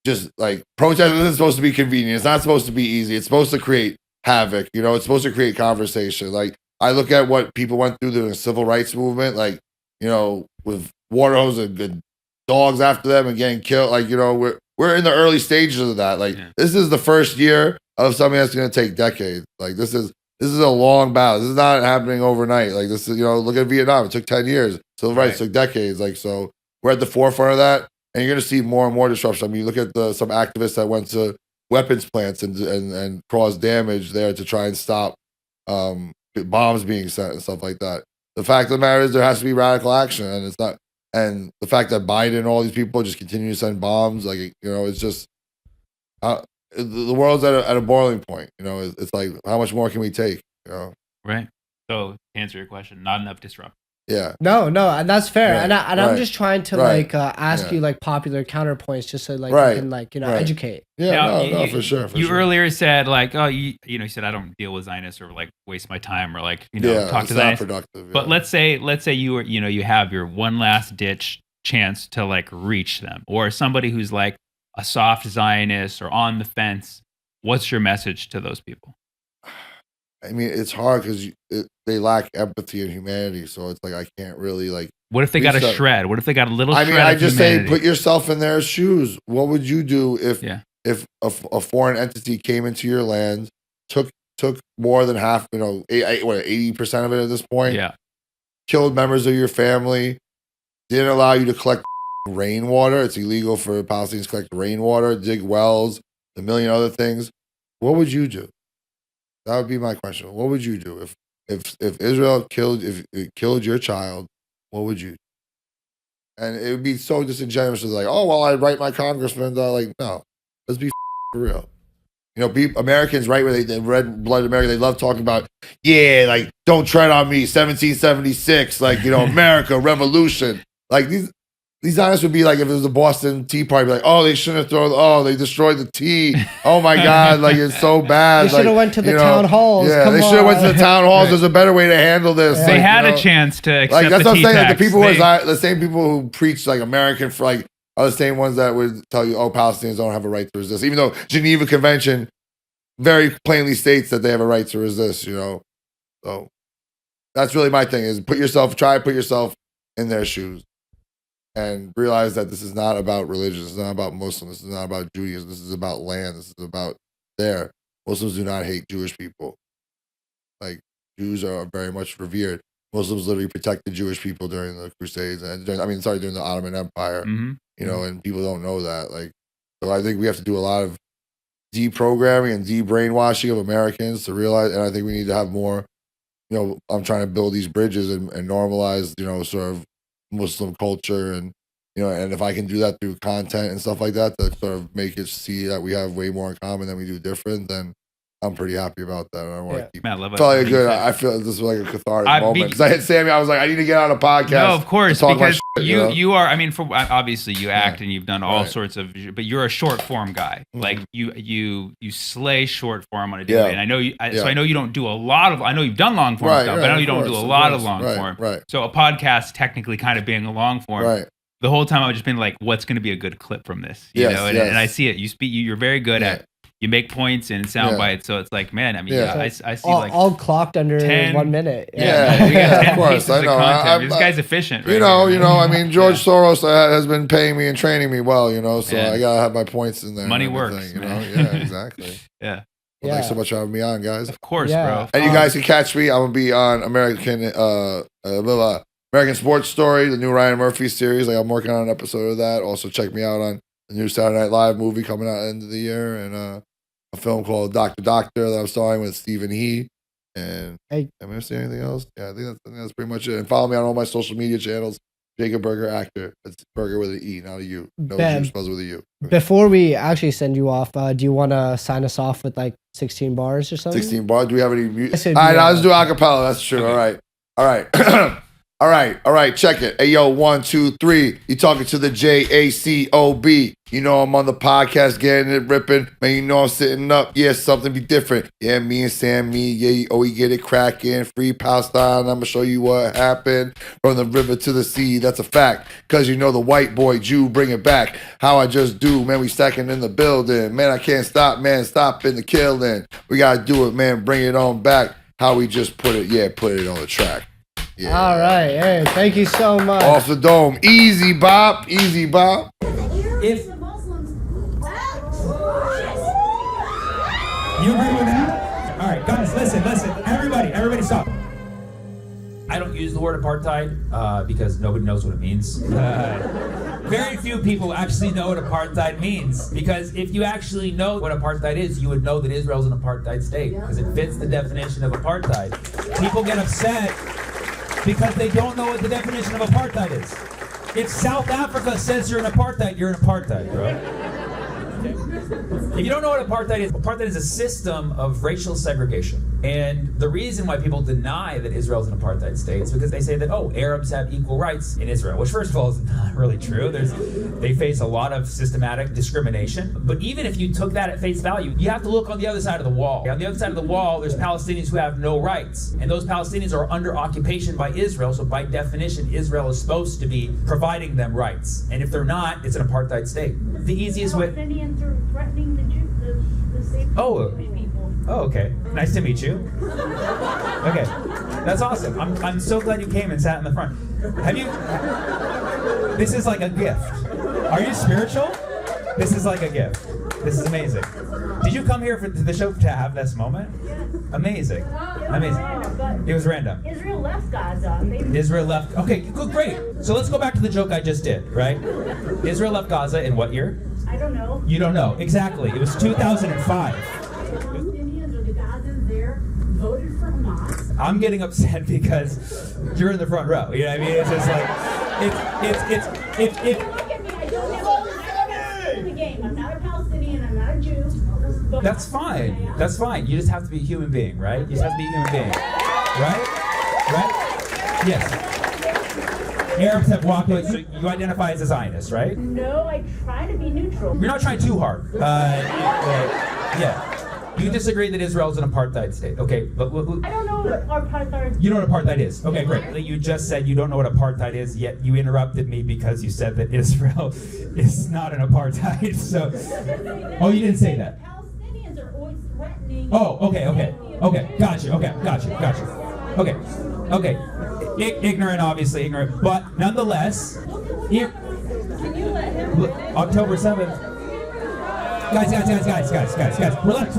Speaker 5: just like protest isn't supposed to be convenient. It's not supposed to be easy. It's supposed to create havoc. You know, it's supposed to create conversation. Like I look at what people went through during the civil rights movement, like, you know, with water hoses and dogs after them and getting killed. Like, you know, we're in the early stages of that. Like this is the first year of something that's going to take decades. Like this is a long battle. This is not happening overnight. Like this is, you know, look at Vietnam. It took 10 years. Civil rights took decades. Like, so we're at the forefront of that. And you're going to see more and more disruption. I mean, you look at some activists that went to weapons plants and caused damage there to try and stop bombs being sent and stuff like that. The fact of the matter is there has to be radical action, and it's not. And the fact that Biden and all these people just continue to send bombs, like, you know, it's just the world's at a boiling point. You know, it's like, how much more can we take? You know,
Speaker 8: right. So to answer your question, not enough disruption.
Speaker 5: Yeah.
Speaker 7: No, and that's fair. And I'm just trying to like ask you like popular counterpoints, just so like you can like, you know, educate.
Speaker 5: Yeah, no, for sure.
Speaker 8: You earlier said like, oh, you know, you said I don't deal with Zionists or like waste my time or like, you know, talk to Zionists.
Speaker 5: Productive.
Speaker 8: But let's say you were, you know, you have your one last ditch chance to like reach them, or somebody who's like a soft Zionist or on the fence. What's your message to those people?
Speaker 5: I mean, it's hard because they lack empathy and humanity. So it's like, I can't really like.
Speaker 8: What if they got a shred? What if they got a little shred?
Speaker 5: I mean, I just say, put yourself in their shoes. What would you do if a foreign entity came into your land, took more than half, you know, 80% of it at this point?
Speaker 8: Yeah.
Speaker 5: Killed members of your family, didn't allow you to collect rainwater. It's illegal for Palestinians to collect rainwater, dig wells, a million other things. What would you do? That would be my question. What would you do if Israel killed your child? What would you do? And it would be so disingenuous to like, oh well, I'd write my congressman. Like, no, let's be for real. You know, Americans, right, where they red blooded America, they love talking about, like, don't tread on me, 1776, like, you know, America, revolution. Like these Zionists would be like, if it was the Boston Tea Party, be like, oh, they shouldn't have they destroyed the tea. Oh my God, like it's so bad.
Speaker 7: They should have went to the town halls.
Speaker 5: Yeah, they should have went to the town halls. There's a better way to handle this.
Speaker 8: They had a chance to accept
Speaker 5: like, that's
Speaker 8: the
Speaker 5: what I'm saying. Like, the people
Speaker 8: the
Speaker 5: same people who preach like American for like are the same ones that would tell you, oh, Palestinians don't have a right to resist, even though Geneva Convention very plainly states that they have a right to resist. You know, so that's really my thing: is try to put yourself in their shoes. And realize that this is not about religion. This is not about Muslims. This is not about Judaism. This is about land. This is about there. Muslims do not hate Jewish people. Like, Jews are very much revered. Muslims literally protected Jewish people during the Crusades and during the Ottoman Empire.
Speaker 8: Mm-hmm.
Speaker 5: You know, and people don't know that. Like, so I think we have to do a lot of deprogramming and de-brainwashing of Americans to realize. And I think we need to have more. You know, I'm trying to build these bridges and normalize. You know, sort of Muslim culture, and you know, and if I can do that through content and stuff like that to sort of make it see that we have way more in common than we do different, then I'm pretty happy about that. I want to keep.
Speaker 8: Man, I love it.
Speaker 5: Probably good. I feel this was like a cathartic moment because I hit Sammy. I was like, I need to get on a podcast.
Speaker 8: No, of course, because you are. I mean, obviously you act and you've done all sorts of, but you're a short form guy. Mm-hmm. Like you slay short form on a daily. And I know you. So I know you don't do a lot of. I know you've done long form stuff, but I know you don't do a lot of long form.
Speaker 5: Right.
Speaker 8: So a podcast technically kind of being a long form.
Speaker 5: Right.
Speaker 8: The whole time I've just been like, what's going to be a good clip from this? You know, and I see it. You speak. You're very good at. You make points and sound bites, so it's like, man. I mean, I see
Speaker 7: all clocked under 1 minute.
Speaker 8: Yeah, we got 10
Speaker 5: of course.
Speaker 8: pieces of content. This guy's efficient. Right
Speaker 5: you know. I mean, George Soros has been paying me and training me well. You know, so I gotta have my points in there.
Speaker 8: Money works.
Speaker 5: You know, yeah, exactly.
Speaker 8: Yeah.
Speaker 5: Well, thanks so much for having me on, guys.
Speaker 8: Of course, bro.
Speaker 5: And you guys can catch me. I'm gonna be on American Sports Story, the new Ryan Murphy series. Like, I'm working on an episode of that. Also, check me out on the new Saturday Night Live movie coming out at the end of the year, and a film called Dr. Doctor that I'm starring with Stephen He. And am I missing anything else? Yeah, I think that's pretty much it. And follow me on all my social media channels. Jacob Burger Actor. It's Burger with an E, not a U. No Jew spells with a U.
Speaker 7: Before we actually send you off, do you want to sign us off with like 16 bars or something?
Speaker 5: 16 bars? Do we have any music? All right, let's do acapella. That's true. Okay. All right. All right, check it. Hey, yo, 1, 2, 3. You talking to the JACOB. You know I'm on the podcast getting it ripping. Man, you know I'm sitting up. Yeah, something be different. Yeah, me and Sammy. Yeah, we get it cracking. Free Palestine. I'm going to show you what happened. From the river to the sea. That's a fact. Because you know the white boy Jew bring it back. How I just do. Man, we stacking in the building. Man, I can't stop. Man, stop in the killing. We got to do it, man. Bring it on back. How we just put it on the track. Yeah.
Speaker 7: All right. Hey, thank you so much.
Speaker 5: Off the dome. Easy, Bob. Easy, Bob.
Speaker 9: If you agree with that? All right, guys, listen. Everybody stop. I don't use the word apartheid because nobody knows what it means. Very few people actually know what apartheid means, because if you actually know what apartheid is, you would know that Israel's an apartheid state, because it fits the definition of apartheid. People get upset because they don't know what the definition of apartheid is. If South Africa says you're an apartheid, bro. If you don't know what apartheid is a system of racial segregation. And the reason why people deny that Israel's an apartheid state is because they say that, Arabs have equal rights in Israel, which first of all is not really true. They face a lot of systematic discrimination. But even if you took that at face value, you have to look on the other side of the wall. On the other side of the wall, there's Palestinians who have no rights. And those Palestinians are under occupation by Israel, so by definition, Israel is supposed to be providing them rights. And if they're not, it's an apartheid state. The easiest way...
Speaker 10: Palestinians are threatening the safety of people.
Speaker 9: Oh, okay. Nice to meet you. Okay, that's awesome. I'm so glad you came and sat in the front. This is like a gift. Are you spiritual? This is like a gift. This is amazing. Did you come here for the show to have this moment?
Speaker 10: Yes.
Speaker 9: Amazing. It was random.
Speaker 10: Israel left Gaza.
Speaker 9: Israel left. Okay, good, great. So let's go back to the joke I just did, right? Israel left Gaza in what year?
Speaker 10: I don't know.
Speaker 9: You don't know. Exactly. It was 2005.
Speaker 10: Palestinians or the Gazans there voted for Hamas.
Speaker 9: I'm getting upset because you're in the front row. You know what I mean? It's just like, it's.
Speaker 10: Look at me. I don't have the game. I'm not a Palestinian. I'm not a Jew.
Speaker 9: That's fine. That's fine. You just have to be a human being, right? You just have to be a human being. Right? Yes. Arabs have walked away, so you identify as a Zionist, right?
Speaker 10: No, I try to be neutral.
Speaker 9: You're not trying too hard. Yeah. You disagree that Israel is an apartheid state. Okay, but...
Speaker 10: I don't know what apartheid is.
Speaker 9: You know what apartheid is. Okay, great. You just said you don't know what apartheid is, yet you interrupted me because you said that Israel is not an apartheid. So... Oh, you didn't say that.
Speaker 10: Palestinians are always threatening...
Speaker 9: Oh, okay. Gotcha. Okay. Ignorant, obviously ignorant, but nonetheless, October 7th. Guys. Relax.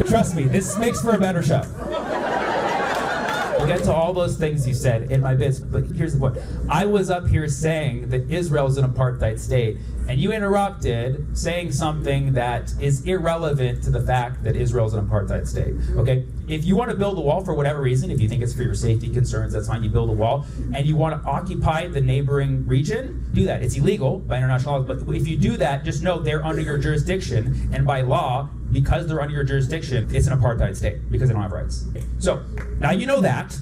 Speaker 9: Trust me, this makes for a better show. We'll get to all those things you said in my bits, but here's the point. I was up here saying that Israel's an apartheid state, and you interrupted saying something that is irrelevant to the fact that Israel's an apartheid state, okay? If you want to build a wall for whatever reason, if you think it's for your safety concerns, that's fine, you build a wall, and you want to occupy the neighboring region, do that. It's illegal by international law, but if you do that, just know they're under your jurisdiction, and by law, because they're under your jurisdiction, it's an apartheid state, because they don't have rights. So, now you know that.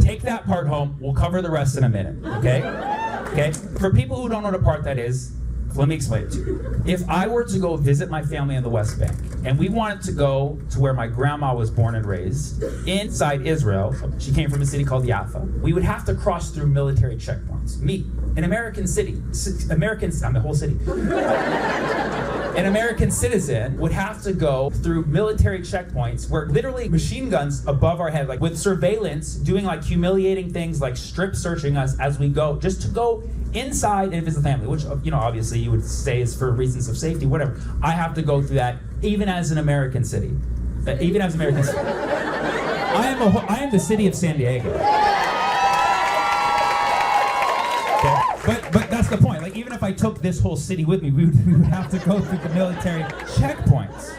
Speaker 9: Take that part home. We'll cover the rest in a minute, okay? Okay? For people who don't know what apartheid is, let me explain it to you. If I were to go visit my family in the West Bank, and we wanted to go to where my grandma was born and raised, inside Israel, she came from a city called Jaffa, we would have to cross through military checkpoints. Me, an American city, I'm the whole city. An American citizen would have to go through military checkpoints where literally machine guns above our head, like with surveillance, doing like humiliating things like strip searching us as we go, just to go inside and visit the family, which, you know, obviously you would say is for reasons of safety, whatever. I have to go through that even as an American city. Even as an American city. I am the city of San Diego. Okay? But that's the point. Like, even if I took this whole city with me, we would have to go through the military checkpoints.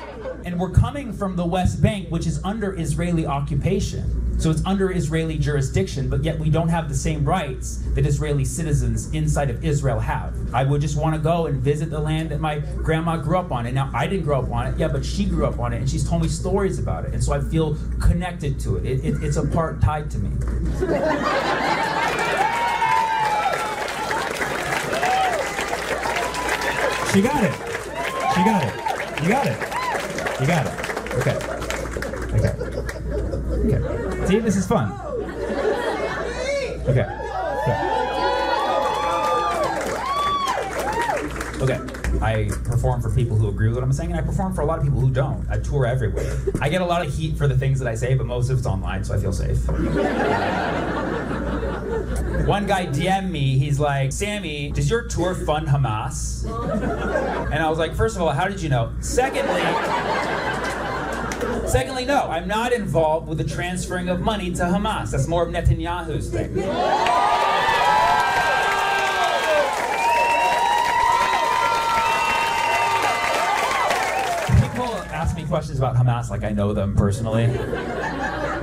Speaker 9: And we're coming from the West Bank, which is under Israeli occupation. So it's under Israeli jurisdiction, but yet we don't have the same rights that Israeli citizens inside of Israel have. I would just want to go and visit the land that my grandma grew up on. And now I didn't grow up on it, yeah, but she grew up on it, and she's told me stories about it. And so I feel connected to it. It's a part tied to me. She got it. She got it. You got it. You got it. Okay. Okay. Okay. See, this is fun. Okay. Okay. I perform for people who agree with what I'm saying, and I perform for a lot of people who don't. I tour everywhere. I get a lot of heat for the things that I say, but most of it's online, so I feel safe. One guy DM'd me, he's like, Sammy, does your tour fund Hamas? And I was like, first of all, how did you know? Secondly, no, I'm not involved with the transferring of money to Hamas. That's more of Netanyahu's thing. People ask me questions about Hamas like I know them personally.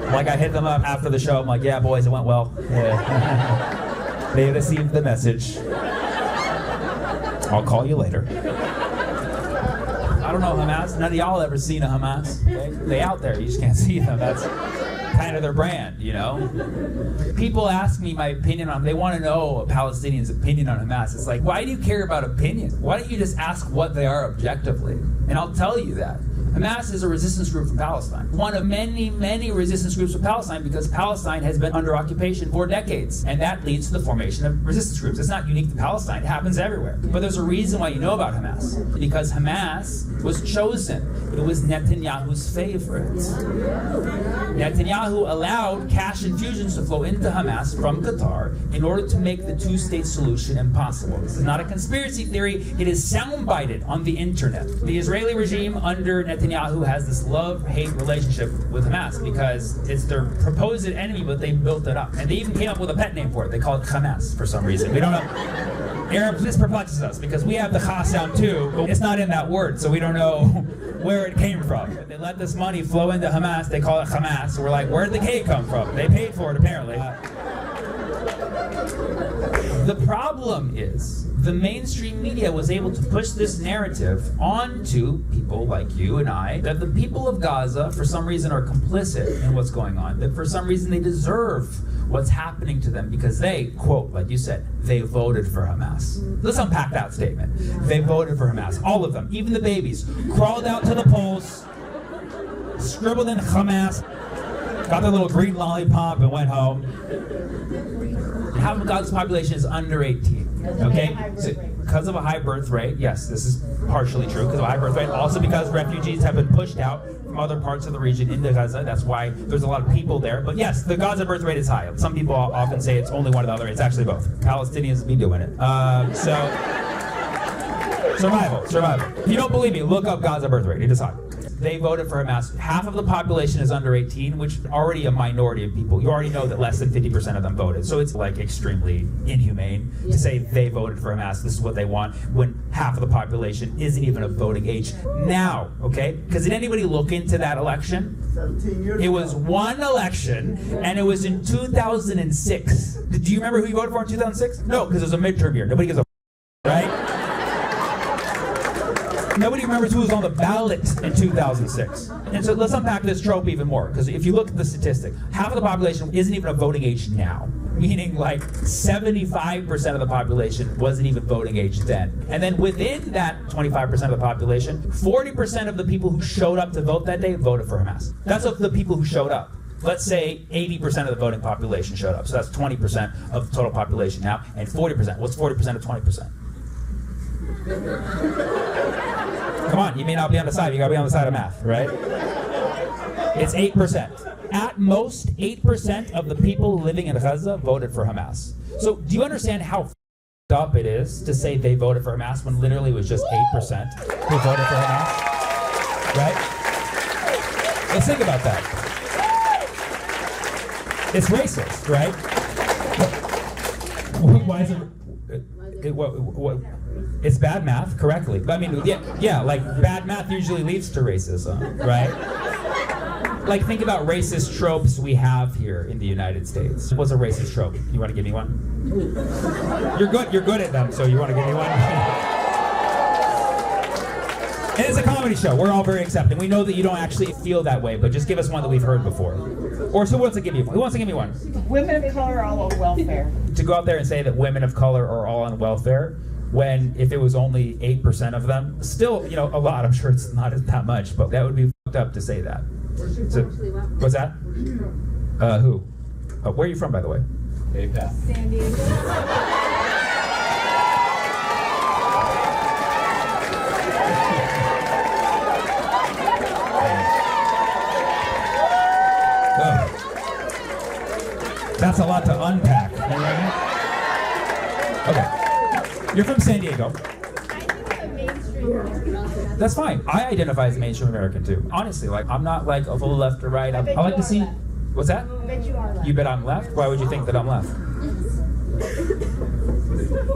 Speaker 9: Like I hit them up after the show, I'm like, yeah, boys, it went well. Yeah. They received the message. I'll call you later. I don't know Hamas. None of y'all ever seen a Hamas. Okay? They out there, you just can't see them. That's kind of their brand, you know? People ask me my opinion on, they want to know a Palestinian's opinion on Hamas. It's like, why do you care about opinion? Why don't you just ask what they are objectively? And I'll tell you that. Hamas is a resistance group from Palestine. One of many, many resistance groups from Palestine, because Palestine has been under occupation for decades. And that leads to the formation of resistance groups. It's not unique to Palestine. It happens everywhere. But there's a reason why you know about Hamas. Because Hamas was chosen. It was Netanyahu's favorite. Netanyahu allowed cash infusions to flow into Hamas from Qatar in order to make the two-state solution impossible. This is not a conspiracy theory. It is soundbited on the internet. The Israeli regime under Netanyahu has this love-hate relationship with Hamas because it's their proposed enemy, but they built it up. And they even came up with a pet name for it. They call it Hamas for some reason. We don't know. Arabs, this perplexes us because we have the Cha sound too, but it's not in that word, so we don't know where it came from. They let this money flow into Hamas, they call it Hamas. So we're like, where'd the K come from? They paid for it, apparently. The problem is, the mainstream media was able to push this narrative onto people like you and I, that the people of Gaza, for some reason, are complicit in what's going on, that for some reason they deserve what's happening to them because they, quote, like you said, they voted for Hamas. Let's unpack that statement. They voted for Hamas. All of them, even the babies, crawled out to the polls, scribbled in Hamas, got their little green lollipop and went home. Half of Gaza's population is under 18. Okay? So, because of a high birth rate, yes, this is partially true, because of a high birth rate. Also because refugees have been pushed out from other parts of the region into Gaza. That's why there's a lot of people there. But yes, the Gaza birth rate is high. Some people often say it's only one or the other. It's actually both. Palestinians be doing it. Survival. If you don't believe me, look up Gaza birth rate. It is high. They voted for Hamas. Half of the population is under 18, which is already a minority of people. You already know that less than 50% of them voted. So it's like extremely inhumane to say they voted for Hamas, this is what they want, when half of the population isn't even of voting age now, okay? Because did anybody look into that election? 17 years It was one election, and it was in 2006. Do you remember who you voted for in 2006? No, because it was a midterm year. Nobody gives a right? Nobody remembers who was on the ballot in 2006. And so let's unpack this trope even more, because if you look at the statistic, half of the population isn't even of voting age now, meaning like 75% of the population wasn't even voting age then. And then within that 25% of the population, 40% of the people who showed up to vote that day voted for Hamas. That's of the people who showed up. Let's say 80% of the voting population showed up. So that's 20% of the total population now, and 40%. What's 40% of 20%? Come on, you may not be on the side, you gotta be on the side of math, right? It's 8%. At most, 8% of the people living in Gaza voted for Hamas. So do you understand how up it is to say they voted for Hamas when literally it was just 8% who voted for Hamas? Right? Let's think about that. It's racist, right? Why is it? It's bad math, correctly. I mean, yeah, like bad math usually leads to racism, right? Like think about racist tropes we have here in the United States. What's a racist trope? You want to give me one? You're good at them, so you want to give me one? And it's a comedy show. We're all very accepting. We know that you don't actually feel that way, but just give us one that we've heard before. Or who wants to give you one? Who wants to give me one?
Speaker 10: Women of color are all on welfare.
Speaker 9: To go out there and say that women of color are all on welfare, when if it was only 8% of them, still, a lot, I'm sure it's not that much, but that would be fucked up to say that. So, what's that? Who? Where are you from, by the way?
Speaker 8: Hey, Pat.
Speaker 10: San Diego.
Speaker 9: That's a lot to unpack. You know what I mean? Okay. You're from San Diego. That's fine. I identify as mainstream American too. Honestly, I'm not like a full left or right. I like to see. What's that?
Speaker 10: I bet you are left.
Speaker 9: You bet I'm left? Why would you think that I'm left?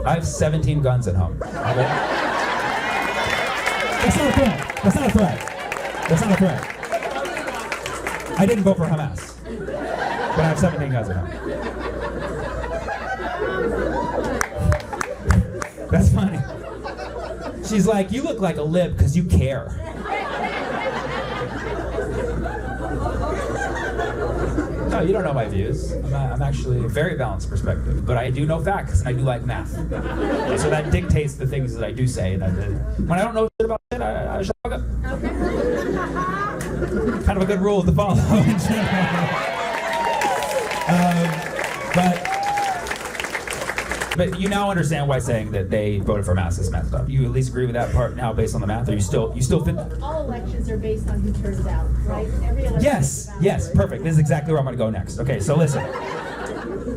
Speaker 9: I have 17 guns at home. Okay? That's not a threat. That's not a threat. That's not a threat. I didn't vote for Hamas. But I have 17 guns at home. That's funny. She's like, you look like a lib because you care. No, you don't know my views. I'm actually a very balanced perspective, but I do know facts and I do like math. So that dictates the things that I do say. And when I don't know shit about it, I shut the fuck up. Kind of a good rule to follow in general. But you now understand why saying that they voted for Hamas is messed up. You at least agree with that part now based on the math, or you still think?
Speaker 10: All elections are based on who turns out, right? Every election
Speaker 9: Yes, perfect. This is exactly where I'm going to go next. Okay, so listen.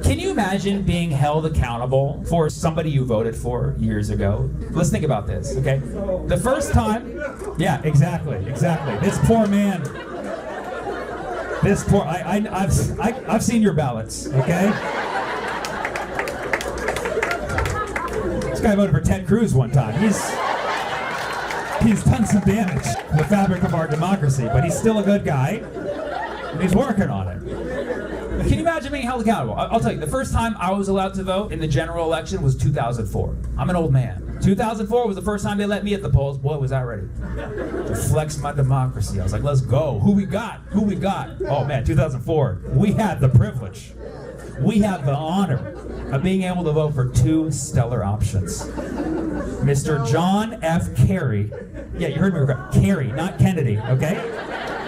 Speaker 9: Can you imagine being held accountable for somebody you voted for years ago? Let's think about this, okay? The first time, yeah, exactly. This poor man. I've seen your ballots, okay? This guy voted for Ted Cruz one time. He's done some damage to the fabric of our democracy, but he's still a good guy, and he's working on it. Can you imagine being held accountable? I'll tell you, the first time I was allowed to vote in the general election was 2004. I'm an old man. 2004 was the first time they let me at the polls. Boy, was I ready to flex my democracy. I was like, let's go. Who we got? Oh man, 2004, we had the privilege. We have the honor of being able to vote for two stellar options. Mr. John F. Kerry. Yeah, you heard me right. Kerry, not Kennedy, okay?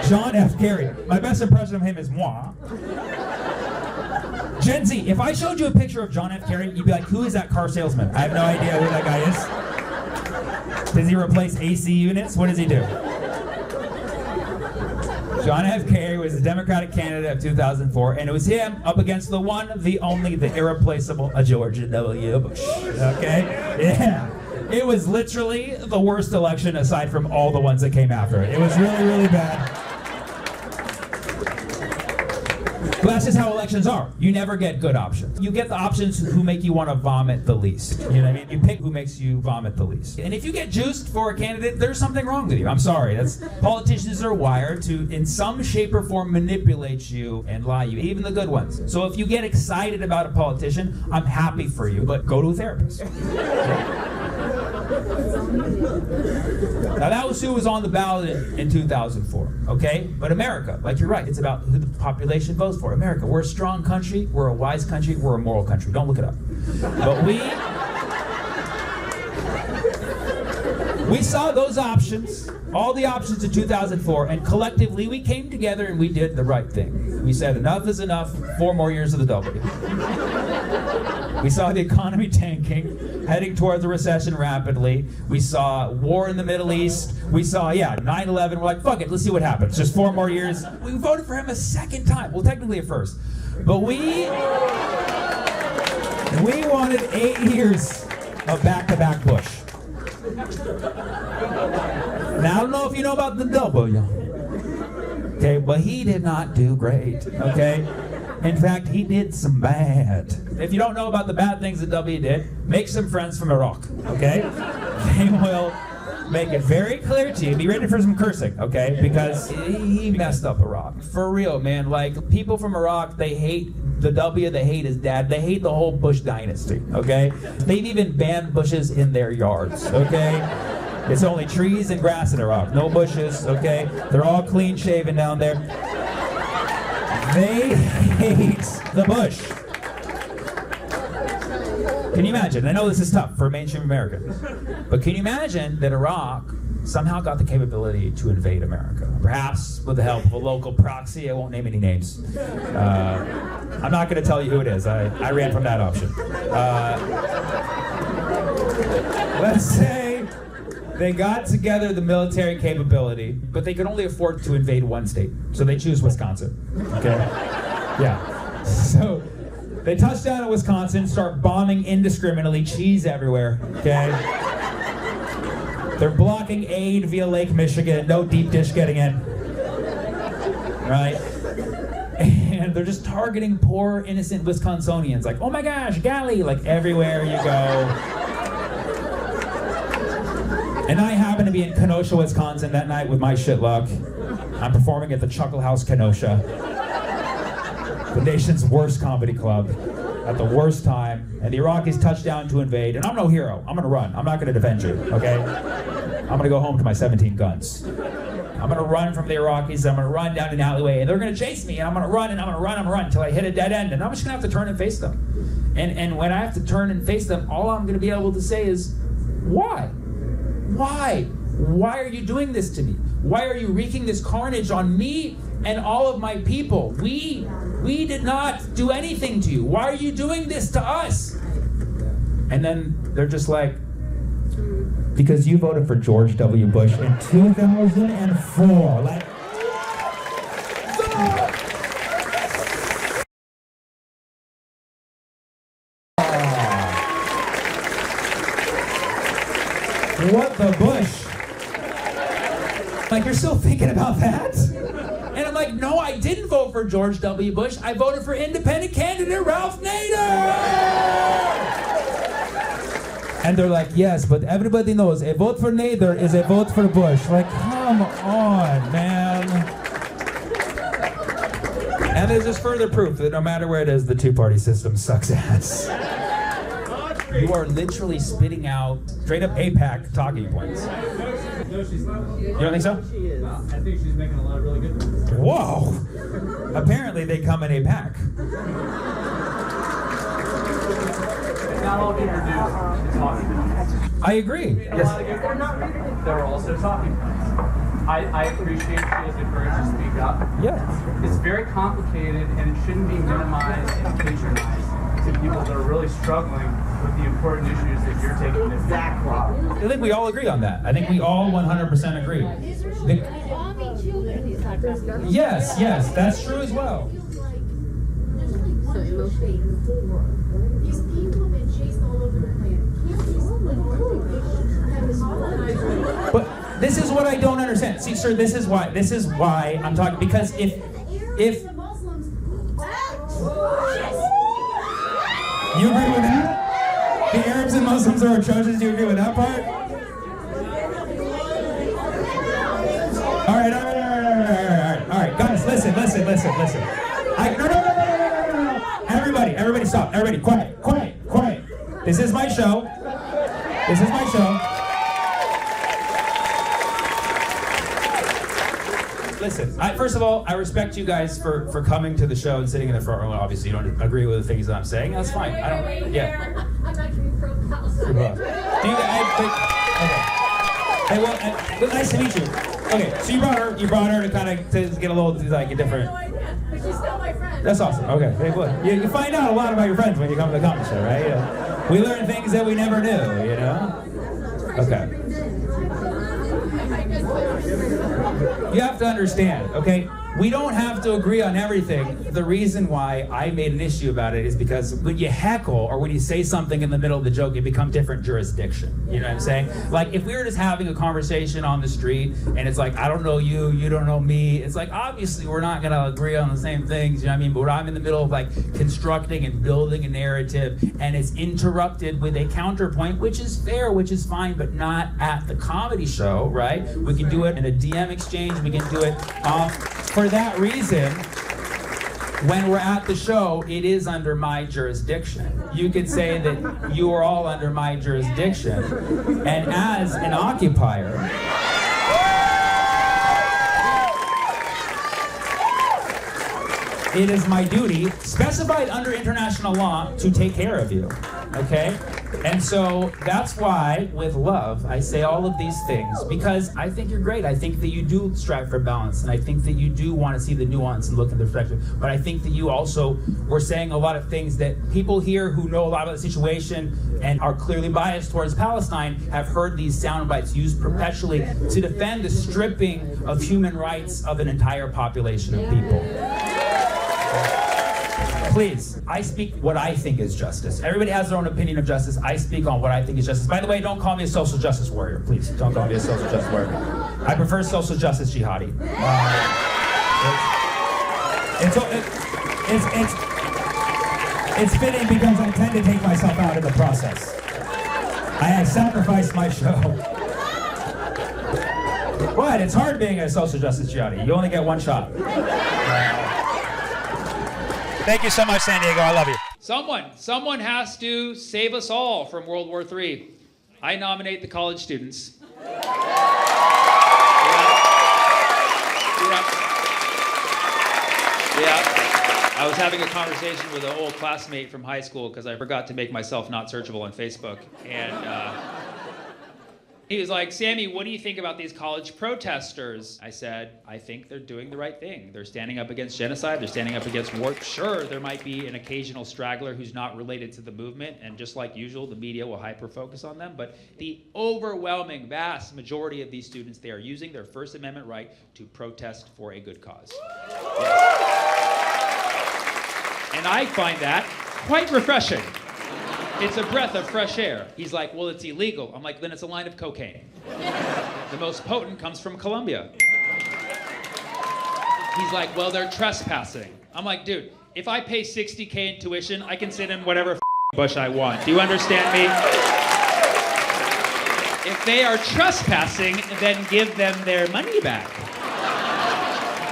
Speaker 9: John F. Kerry. My best impression of him is moi. Gen Z, if I showed you a picture of John F. Kerry, you'd be like, who is that car salesman? I have no idea who that guy is. Does he replace AC units? What does he do? John F. Kerry was the Democratic candidate of 2004, and it was him up against the one, the only, the irreplaceable George W. Bush. Okay? Yeah. It was literally the worst election aside from all the ones that came after it. It was really, really bad. But that's just how elections are. You never get good options. You get the options who make you want to vomit the least. You know what I mean? You pick who makes you vomit the least. And if you get juiced for a candidate, there's something wrong with you. I'm sorry. Politicians are wired to, in some shape or form, manipulate you and lie you, even the good ones. So if you get excited about a politician, I'm happy for you, but go to a therapist. Now that was who was on the ballot in 2004, okay? But America, like you're right, it's about who the population votes for. America, we're a strong country, we're a wise country, we're a moral country. Don't look it up. But we saw those options, all the options in 2004, and collectively we came together and we did the right thing. We said enough is enough, 4 more years of the W. We saw the economy tanking, heading towards a recession rapidly. We saw war in the Middle East. We saw, 9/11. We're like, fuck it, let's see what happens. Just 4 more years. We voted for him a second time. Well, technically a first. But we wanted 8 years of back-to-back Bush. Now, I don't know if you know about the W. Okay, but he did not do great, okay? In fact, he did some bad. If you don't know about the bad things that W did, make some friends from Iraq, okay? They will make it very clear to you. Be ready for some cursing, okay? Because he messed up Iraq. For real, man. Like, people from Iraq, they hate the W, they hate his dad, they hate the whole Bush dynasty, okay? They've even banned bushes in their yards, okay? It's only trees and grass in Iraq, no bushes, okay? They're all clean shaven down there. They hate the Bush. Can you imagine? I know this is tough for mainstream Americans, but can you imagine that Iraq somehow got the capability to invade America? Perhaps with the help of a local proxy. I won't name any names. I'm not going to tell you who it is. I ran from that option. Let's say they got together the military capability, but they could only afford to invade one state, so they choose Wisconsin. Okay? Yeah. So they touch down in Wisconsin, start bombing indiscriminately, cheese everywhere. Okay? They're blocking aid via Lake Michigan, no deep dish getting in. Right? And they're just targeting poor, innocent Wisconsinians. Like, oh my gosh, golly, like everywhere you go. And I happen to be in Kenosha, Wisconsin that night with my shit luck. I'm performing at the Chuckle House Kenosha, the nation's worst comedy club, at the worst time. And the Iraqis touch down to invade. And I'm no hero. I'm gonna run. I'm not gonna defend you, okay? I'm gonna go home to my 17 guns. I'm gonna run from the Iraqis. I'm gonna run down an alleyway, and they're gonna chase me. And I'm gonna run, and I'm gonna run, until I hit a dead end. And I'm just gonna have to turn and face them. And when I have to turn and face them, all I'm gonna be able to say is, why? Why? Why are you doing this to me? Why are you wreaking this carnage on me and all of my people? We did not do anything to you. Why are you doing this to us? And then they're just like, because you voted for George W. Bush in 2004. Like, what the Bush? Like, you're still thinking about that? And I'm like, no, I didn't vote for George W. Bush. I voted for independent candidate Ralph Nader! And they're like, yes, but everybody knows a vote for Nader is a vote for Bush. Like, come on, man. And there's just further proof that no matter where it is, the two-party system sucks ass. You are literally spitting out straight up APAC talking points.
Speaker 11: No, she's not.
Speaker 9: You don't think so?
Speaker 11: She is. I think she's making a lot of really good ones.
Speaker 9: Whoa! Apparently they come in APAC.
Speaker 11: Not all people do talking points.
Speaker 9: I agree. Yes.
Speaker 11: They're also talking points. I appreciate she has the courage to speak up.
Speaker 9: Yeah.
Speaker 11: It's very complicated and it shouldn't be minimized and patronized to people that are really struggling with the important issues that you're taking. Exactly.
Speaker 9: I think we all agree on that. I think we all 100% agree. Yes, that's true as well. But this is what I don't understand. See, sir, this is why I'm talking, because if you agree with that? The Arabs and Muslims are atrocious. Do you agree with that part? All right, guys, listen. No. Everybody stop. Everybody, quiet. This is my show. Listen, first of all, I respect you guys for coming to the show and sitting in the front row. Obviously, you don't agree with the things that I'm saying. That's fine. I don't. Yeah.
Speaker 2: I'm actually from Palestine.
Speaker 9: Do you guys? Okay. Hey, well, nice to meet you. Okay, so you brought her to kind of to get a little like a different.
Speaker 2: No idea, but she's still my friend.
Speaker 9: That's awesome. Okay, hey, look, you find out a lot about your friends when you come to the comedy show, right? Yeah. We learn things that we never knew, you know. Okay. You have to understand, okay? We don't have to agree on everything. The reason why I made an issue about it is because when you heckle or when you say something in the middle of the joke, it becomes different jurisdiction. You know what I'm saying? Like if we were just having a conversation on the street and it's like, I don't know you, you don't know me. It's like, obviously we're not gonna agree on the same things, you know what I mean? But when I'm in the middle of like constructing and building a narrative and it's interrupted with a counterpoint, which is fair, which is fine, but not at the comedy show, right? We can do it in a DM exchange, we can do it for that reason, when we're at the show, it is under my jurisdiction. You could say that you are all under my jurisdiction. And as an occupier, it is my duty, specified under international law, to take care of you, okay? And so that's why, with love, I say all of these things, because I think you're great. I think that you do strive for balance, and I think that you do want to see the nuance and look in the perspective. But I think that you also were saying a lot of things that people here who know a lot about the situation and are clearly biased towards Palestine have heard these sound bites used perpetually to defend the stripping of human rights of an entire population of people. Please, I speak what I think is justice. Everybody has their own opinion of justice. I speak on what I think is justice. By the way, don't call me a social justice warrior. Please, don't call me a social justice warrior. I prefer social justice jihadi. It's fitting because I tend to take myself out in the process. I have sacrificed my show. What? It's hard being a social justice jihadi. You only get one shot. Thank you so much, San Diego. I love you.
Speaker 1: Someone has to save us all from World War III. I nominate the college students. Yeah. I was having a conversation with an old classmate from high school because I forgot to make myself not searchable on Facebook. And he was like, Sammy, what do you think about these college protesters? I said, I think they're doing the right thing. They're standing up against genocide. They're standing up against war. Sure, there might be an occasional straggler who's not related to the movement. And just like usual, the media will hyper-focus on them. But the overwhelming, vast majority of these students, they are using their First Amendment right to protest for a good cause. And I find that quite refreshing. It's a breath of fresh air. He's like, well, it's illegal. I'm like, then it's a line of cocaine. The most potent comes from Colombia. He's like, well, they're trespassing. I'm like, dude, if I pay $60K in tuition, I can sit in whatever bush I want. Do you understand me? If they are trespassing, then give them their money back.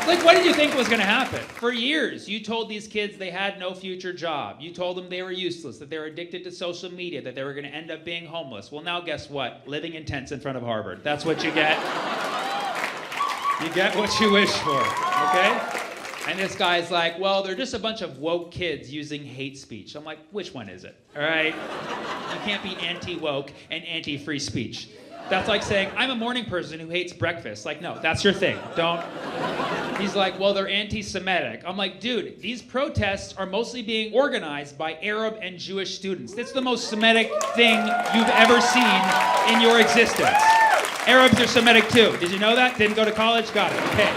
Speaker 1: Like, what did you think was going to happen? For years, you told these kids they had no future job. You told them they were useless, that they were addicted to social media, that they were going to end up being homeless. Well, now guess what? Living in tents in front of Harvard. That's what you get. You get what you wish for, okay? And this guy's like, well, they're just a bunch of woke kids using hate speech. I'm like, which one is it, all right? You can't be anti-woke and anti-free speech. That's like saying, I'm a morning person who hates breakfast. Like, no, that's your thing. Don't. He's like, well, they're anti-Semitic. I'm like, dude, these protests are mostly being organized by Arab and Jewish students. That's the most Semitic thing you've ever seen in your existence. Arabs are Semitic too. Did you know that? Didn't go to college? Got it. Okay.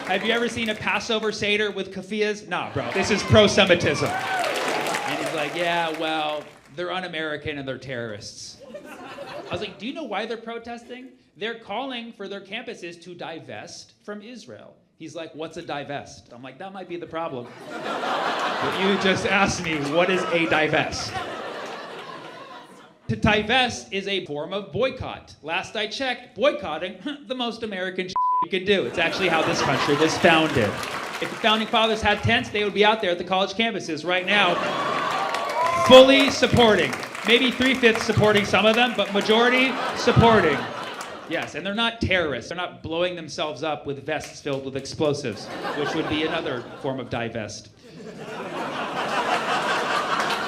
Speaker 1: Have you ever seen a Passover Seder with keffiyehs? Nah, bro. This is pro-Semitism. And he's like, yeah, well, they're un-American and they're terrorists. I was like, do you know why they're protesting? They're calling for their campuses to divest from Israel. He's like, what's a divest? I'm like, that might be the problem. But you just asked me, what is a divest? To divest is a form of boycott. Last I checked, boycotting, the most American you can do. It's actually how this country was founded. If the founding fathers had tents, they would be out there at the college campuses right now, fully supporting. Maybe 3/5 supporting some of them, but majority supporting. Yes, and they're not terrorists. They're not blowing themselves up with vests filled with explosives, which would be another form of divest.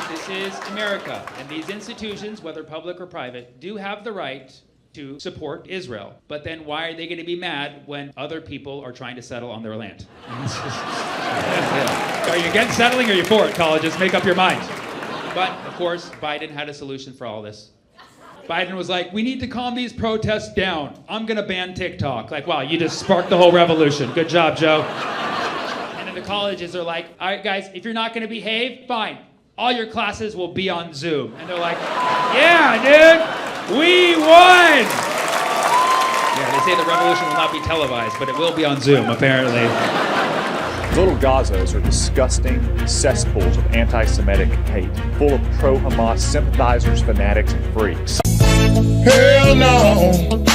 Speaker 1: This is America, and these institutions, whether public or private, do have the right to support Israel. But then why are they going to be mad when other people are trying to settle on their land? Are you against settling or are you for it, colleges? Make up your mind. But, of course, Biden had a solution for all this. Biden was like, we need to calm these protests down. I'm gonna ban TikTok. Like, wow, you just sparked the whole revolution. Good job, Joe. And then the colleges are like, all right, guys, if you're not gonna behave, fine. All your classes will be on Zoom. And they're like, yeah, dude, we won! Yeah, they say the revolution will not be televised, but it will be on Zoom, apparently.
Speaker 12: Little Gazas are disgusting cesspools of anti-Semitic hate, full of pro-Hamas sympathizers, fanatics, and freaks.
Speaker 13: Hell no,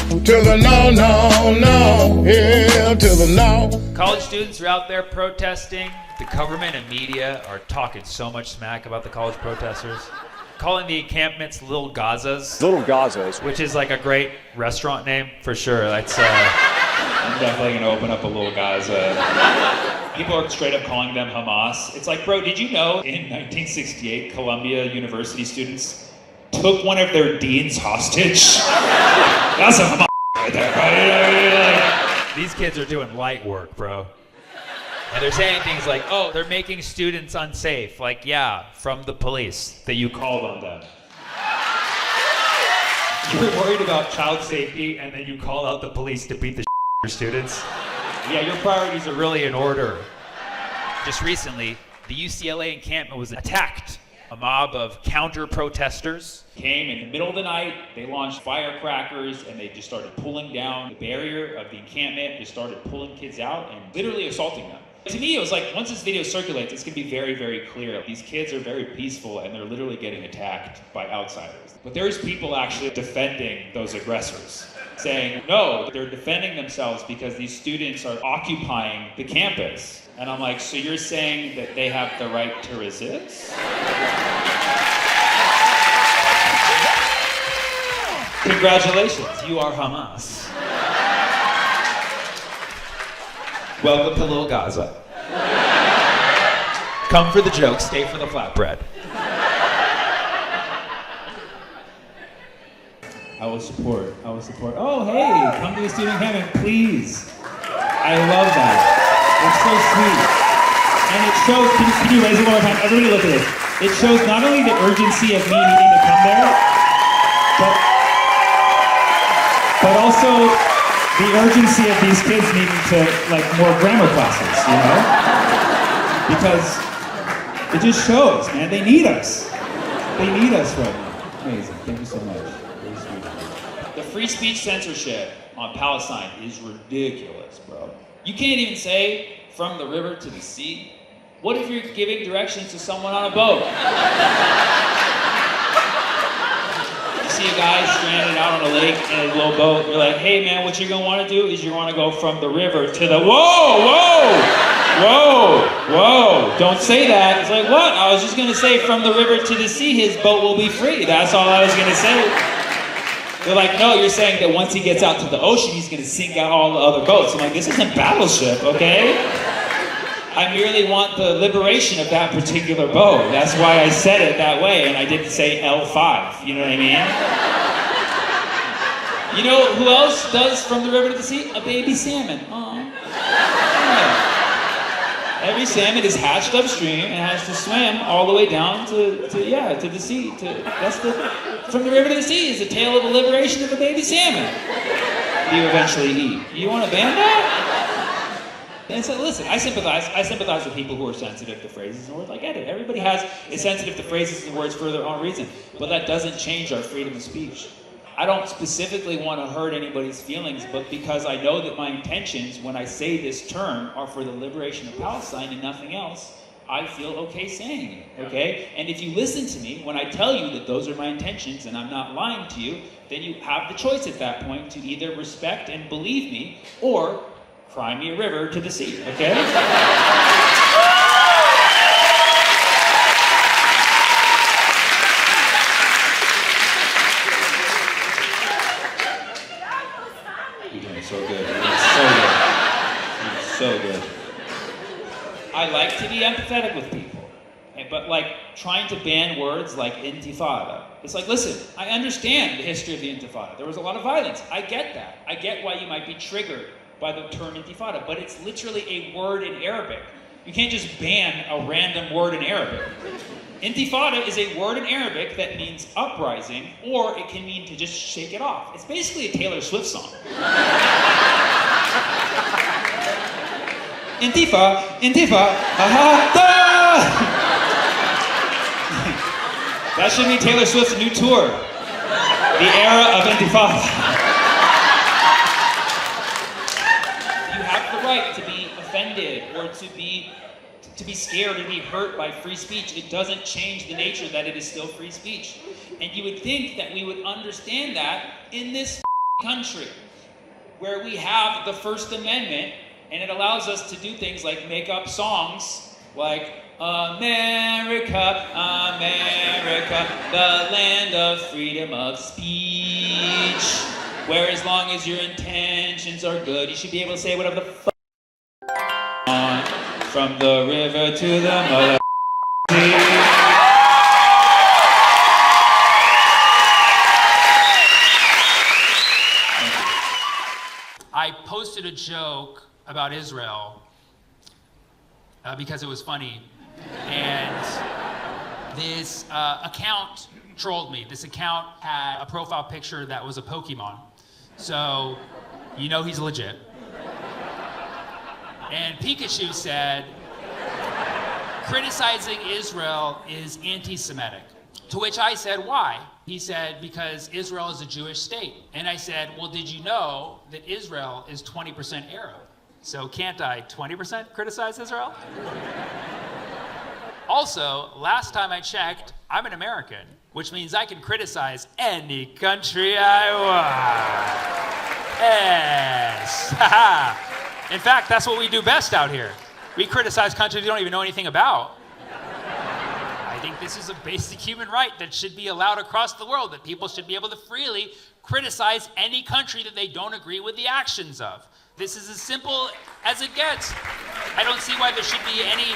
Speaker 13: to the no, no, no, hell to the no.
Speaker 1: College students are out there protesting. The government and media are talking so much smack about the college protesters. Calling the encampments Little Gazas.
Speaker 12: Little Gazas.
Speaker 1: Which is like a great restaurant name, for sure. That's, I'm definitely gonna open up a Little Gaza. People are straight up calling them Hamas. It's like, bro, did you know in 1968, Columbia University students took one of their deans hostage? That's a Hamas right there, bro. These kids are doing light work, bro. And they're saying things like, oh, they're making students unsafe. Like, yeah, from the police that you called on them. You're worried about child safety and then you call out the police to beat the your students. Yeah, your priorities are really in order. Just recently, the UCLA encampment was attacked. A mob of counter-protesters came in the middle of the night. They launched firecrackers and they just started pulling down the barrier of the encampment, just started pulling kids out and literally assaulting them. To me, it was like, once this video circulates, it's gonna be very, very clear. These kids are very peaceful and they're literally getting attacked by outsiders. But there's people actually defending those aggressors, saying, no, they're defending themselves because these students are occupying the campus. And I'm like, so you're saying that they have the right to resist? Congratulations, you are Hamas. Welcome to Little Gaza. Come for the joke, stay for the flatbread. I will support. Oh, hey, come to the student encampment, please. I love that. It's so sweet. And it shows, can you raise it one more time? Everybody look at this. It shows not only the urgency of me needing to come there, but also the urgency of these kids needing to, like, more grammar classes, you know? Because it just shows, man, they need us. They need us right now. Amazing, thank you so much. The free speech censorship on Palestine is ridiculous, bro. You can't even say from the river to the sea. What if you're giving directions to someone on a boat? You see a guy stranded out on a lake in a little boat. You're like, hey man, what you're gonna want to do is you're gonna go from the river to the, whoa, don't say that. It's like, what? I was just gonna say from the river to the sea, his boat will be free. That's all I was gonna say. They're like, no, you're saying that once he gets out to the ocean, he's gonna sink out all the other boats. I'm like, this isn't Battleship, okay? I merely want the liberation of that particular boat. That's why I said it that way, and I didn't say L5, you know what I mean? You know who else does from the river to the sea? A baby salmon. Aww. Yeah. Every salmon is hatched upstream and has to swim all the way down to the sea. From the river to the sea is the tale of the liberation of a baby salmon. You eventually eat. You want to ban that? And so listen, I sympathize with people who are sensitive to phrases and words. I get it. Everybody is sensitive to phrases and words for their own reason. But that doesn't change our freedom of speech. I don't specifically want to hurt anybody's feelings, but because I know that my intentions when I say this term are for the liberation of Palestine and nothing else, I feel okay saying it, okay? And if you listen to me when I tell you that those are my intentions and I'm not lying to you, then you have the choice at that point to either respect and believe me or cry me a river to the sea, okay? So good. It's so good. It's so good. I like to be empathetic with people, but like trying to ban words like intifada. It's like, listen, I understand the history of the intifada. There was a lot of violence. I get that. I get why you might be triggered by the term intifada, but it's literally a word in Arabic. You can't just ban a random word in Arabic. Intifada is a word in Arabic that means uprising, or it can mean to just shake it off. It's basically a Taylor Swift song. Intifa, Intifa, ha ha, That should be Taylor Swift's new tour. The era of Intifada. You have the right to be offended or to be scared and be hurt by free speech. It doesn't change the nature that it is still free speech. And you would think that we would understand that in this country, where we have the First Amendment, and it allows us to do things like make up songs like America, America, the land of freedom of speech, where as long as your intentions are good, you should be able to say whatever the fuck you want, from the river to the mother sea. I posted a joke about Israel because it was funny, and this account trolled me. This account had a profile picture that was a Pokemon, so you know he's legit. And Pikachu said, criticizing Israel is anti-Semitic. To which I said, why? He said, because Israel is a Jewish state. And I said, well, did you know that Israel is 20% Arab? So can't I 20% criticize Israel? Also, last time I checked, I'm an American, which means I can criticize any country I want. Yes. In fact, that's what we do best out here. We criticize countries we don't even know anything about. I think this is a basic human right that should be allowed across the world, that people should be able to freely criticize any country that they don't agree with the actions of. This is as simple as it gets. I don't see why there should be any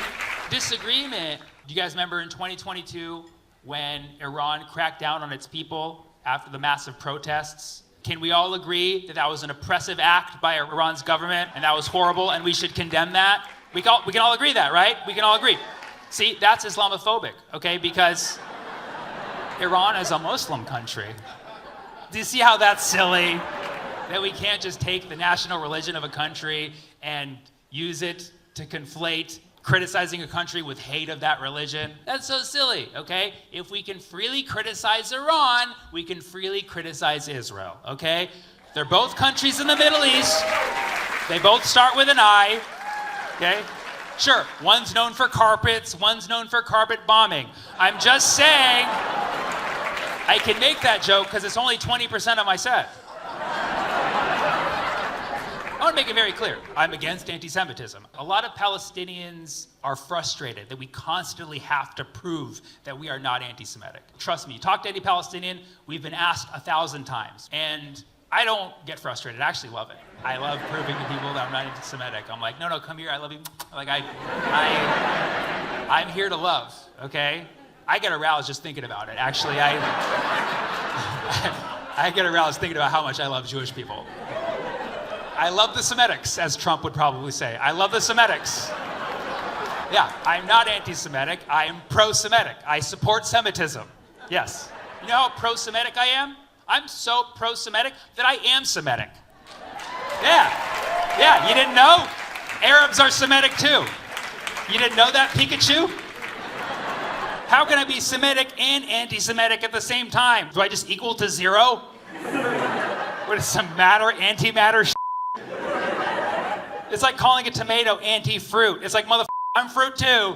Speaker 1: disagreement. Do you guys remember in 2022 when Iran cracked down on its people after the massive protests? Can we all agree that that was an oppressive act by Iran's government and that was horrible and we should condemn that? We can all agree that, right? We can all agree. See, that's Islamophobic, okay? Because Iran is a Muslim country. Do you see how that's silly? That we can't just take the national religion of a country and use it to conflate criticizing a country with hate of that religion? That's so silly, okay? If we can freely criticize Iran, we can freely criticize Israel, okay? They're both countries in the Middle East. They both start with an I, okay? Sure, one's known for carpets, one's known for carpet bombing. I'm just saying, I can make that joke because it's only 20% of my set. I want to make it very clear. I'm against anti-Semitism. A lot of Palestinians are frustrated that we constantly have to prove that we are not anti-Semitic. Trust me, you talk to any Palestinian, we've been asked 1,000 times. And I don't get frustrated. I actually love it. I love proving to people that I'm not anti-Semitic. I'm like, no, come here, I love you. Like, I'm here to love, okay? I get aroused just thinking about it. Actually, I get aroused thinking about how much I love Jewish people. I love the Semitics, as Trump would probably say. I love the Semitics. Yeah, I'm not anti-Semitic. I am pro-Semitic. I support Semitism. Yes. You know how pro-Semitic I am? I'm so pro-Semitic that I am Semitic. Yeah, you didn't know? Arabs are Semitic too. You didn't know that, Pikachu? How can I be Semitic and anti-Semitic at the same time? Do I just equal to zero? What is some matter, antimatter shit? It's like calling a tomato anti-fruit. It's like, I'm fruit too.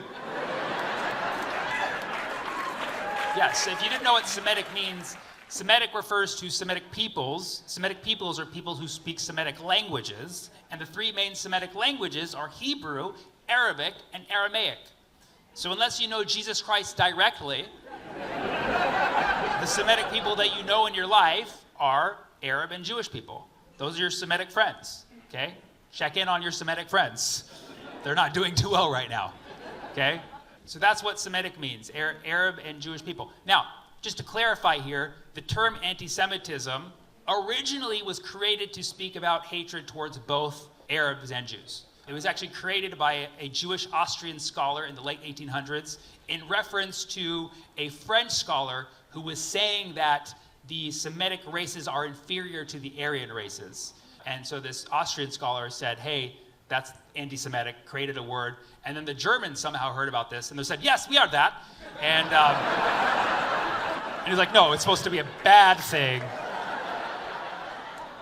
Speaker 1: Yes, if you didn't know what Semitic means, Semitic refers to Semitic peoples. Semitic peoples are people who speak Semitic languages, and the three main Semitic languages are Hebrew, Arabic, and Aramaic. So unless you know Jesus Christ directly, the Semitic people that you know in your life are Arab and Jewish people. Those are your Semitic friends, okay? Check in on your Semitic friends. They're not doing too well right now, okay? So that's what Semitic means, Arab and Jewish people. Now, just to clarify here, the term anti-Semitism originally was created to speak about hatred towards both Arabs and Jews. It was actually created by a Jewish Austrian scholar in the late 1800s in reference to a French scholar who was saying that the Semitic races are inferior to the Aryan races. And so this Austrian scholar said, hey, that's anti-Semitic, created a word. And then the Germans somehow heard about this and they said, yes, we are that. And he's like, no, it's supposed to be a bad thing.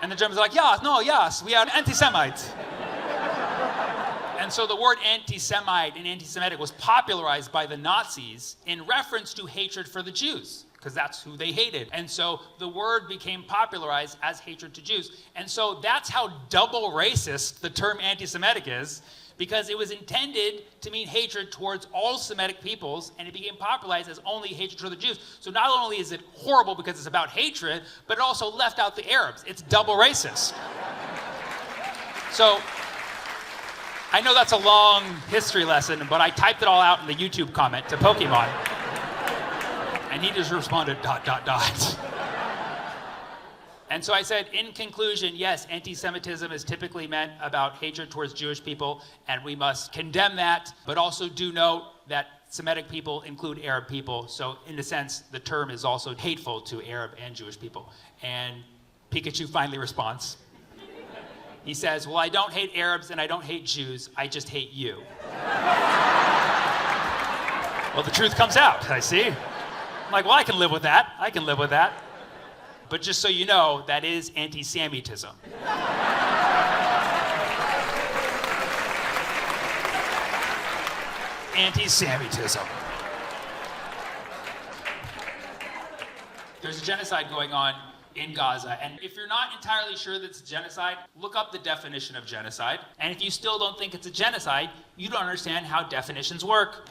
Speaker 1: And the Germans are like, yeah, no, yes, we are anti-Semites. And so the word anti-Semite and anti-Semitic was popularized by the Nazis in reference to hatred for the Jews, because that's who they hated. And so the word became popularized as hatred to Jews. And so that's how double racist the term anti-Semitic is, because it was intended to mean hatred towards all Semitic peoples, and it became popularized as only hatred for the Jews. So not only is it horrible because it's about hatred, but it also left out the Arabs. It's double racist. So I know that's a long history lesson, but I typed it all out in the YouTube comment to Pokemon. And he just responded, ... And so I said, in conclusion, yes, anti-Semitism is typically meant about hatred towards Jewish people, and we must condemn that, but also do note that Semitic people include Arab people. So in a sense, the term is also hateful to Arab and Jewish people. And Pikachu finally responds. He says, well, I don't hate Arabs and I don't hate Jews, I just hate you. Well, the truth comes out, I see. I'm like, well, I can live with that. I can live with that. But just so you know, that is anti-Semitism. Anti-Semitism. There's a genocide going on in Gaza, and if you're not entirely sure that it's a genocide, look up the definition of genocide. And if you still don't think it's a genocide, you don't understand how definitions work.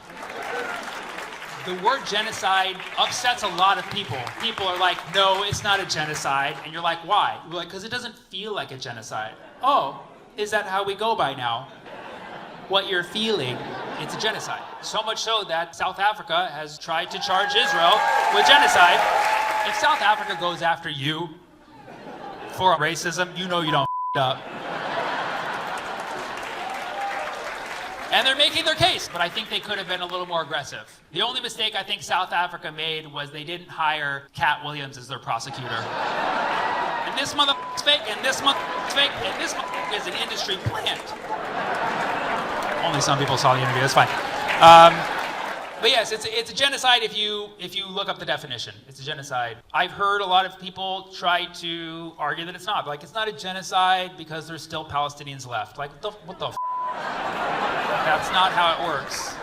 Speaker 1: The word genocide upsets a lot of people. People are like, no, it's not a genocide. And you're like, why? You're like, because it doesn't feel like a genocide. Oh, is that how we go by now? What you're feeling, it's a genocide. So much so that South Africa has tried to charge Israel with genocide. If South Africa goes after you for racism, you know you don't up. And they're making their case, but I think they could have been a little more aggressive. The only mistake I think South Africa made was they didn't hire Cat Williams as their prosecutor. And this motherfucker's fake, and this motherfucker's fake, and this motherfucker is an industry plant. Only some people saw the interview, that's fine. But yes, it's a genocide if you look up the definition. It's a genocide. I've heard a lot of people try to argue that it's not. Like, it's not a genocide because there's still Palestinians left. Like, what the f***? That's not how it works.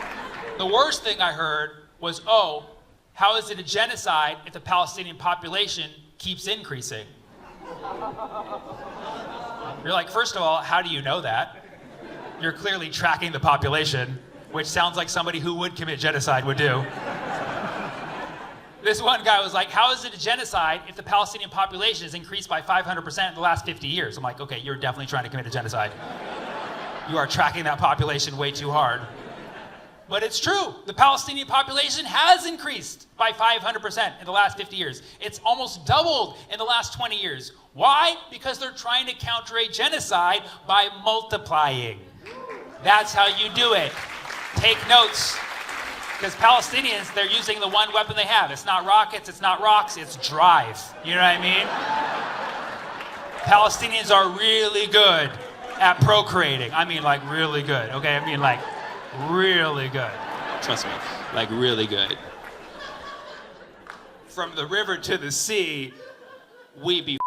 Speaker 1: The worst thing I heard was, oh, how is it a genocide if the Palestinian population keeps increasing? You're like, first of all, how do you know that? You're clearly tracking the population, which sounds like somebody who would commit genocide would do. This one guy was like, how is it a genocide if the Palestinian population has increased by 500% in the last 50 years? I'm like, okay, you're definitely trying to commit a genocide. You are tracking that population way too hard. But it's true. The Palestinian population has increased by 500% in the last 50 years. It's almost doubled in the last 20 years. Why? Because they're trying to counter a genocide by multiplying. That's how you do it. Take notes. Because Palestinians, they're using the one weapon they have. It's not rockets, it's not rocks, it's drive. You know what I mean? Palestinians are really good at procreating. I mean, like, really good, okay? I mean, like, really good. Trust me, like, really good. From the river to the sea, we be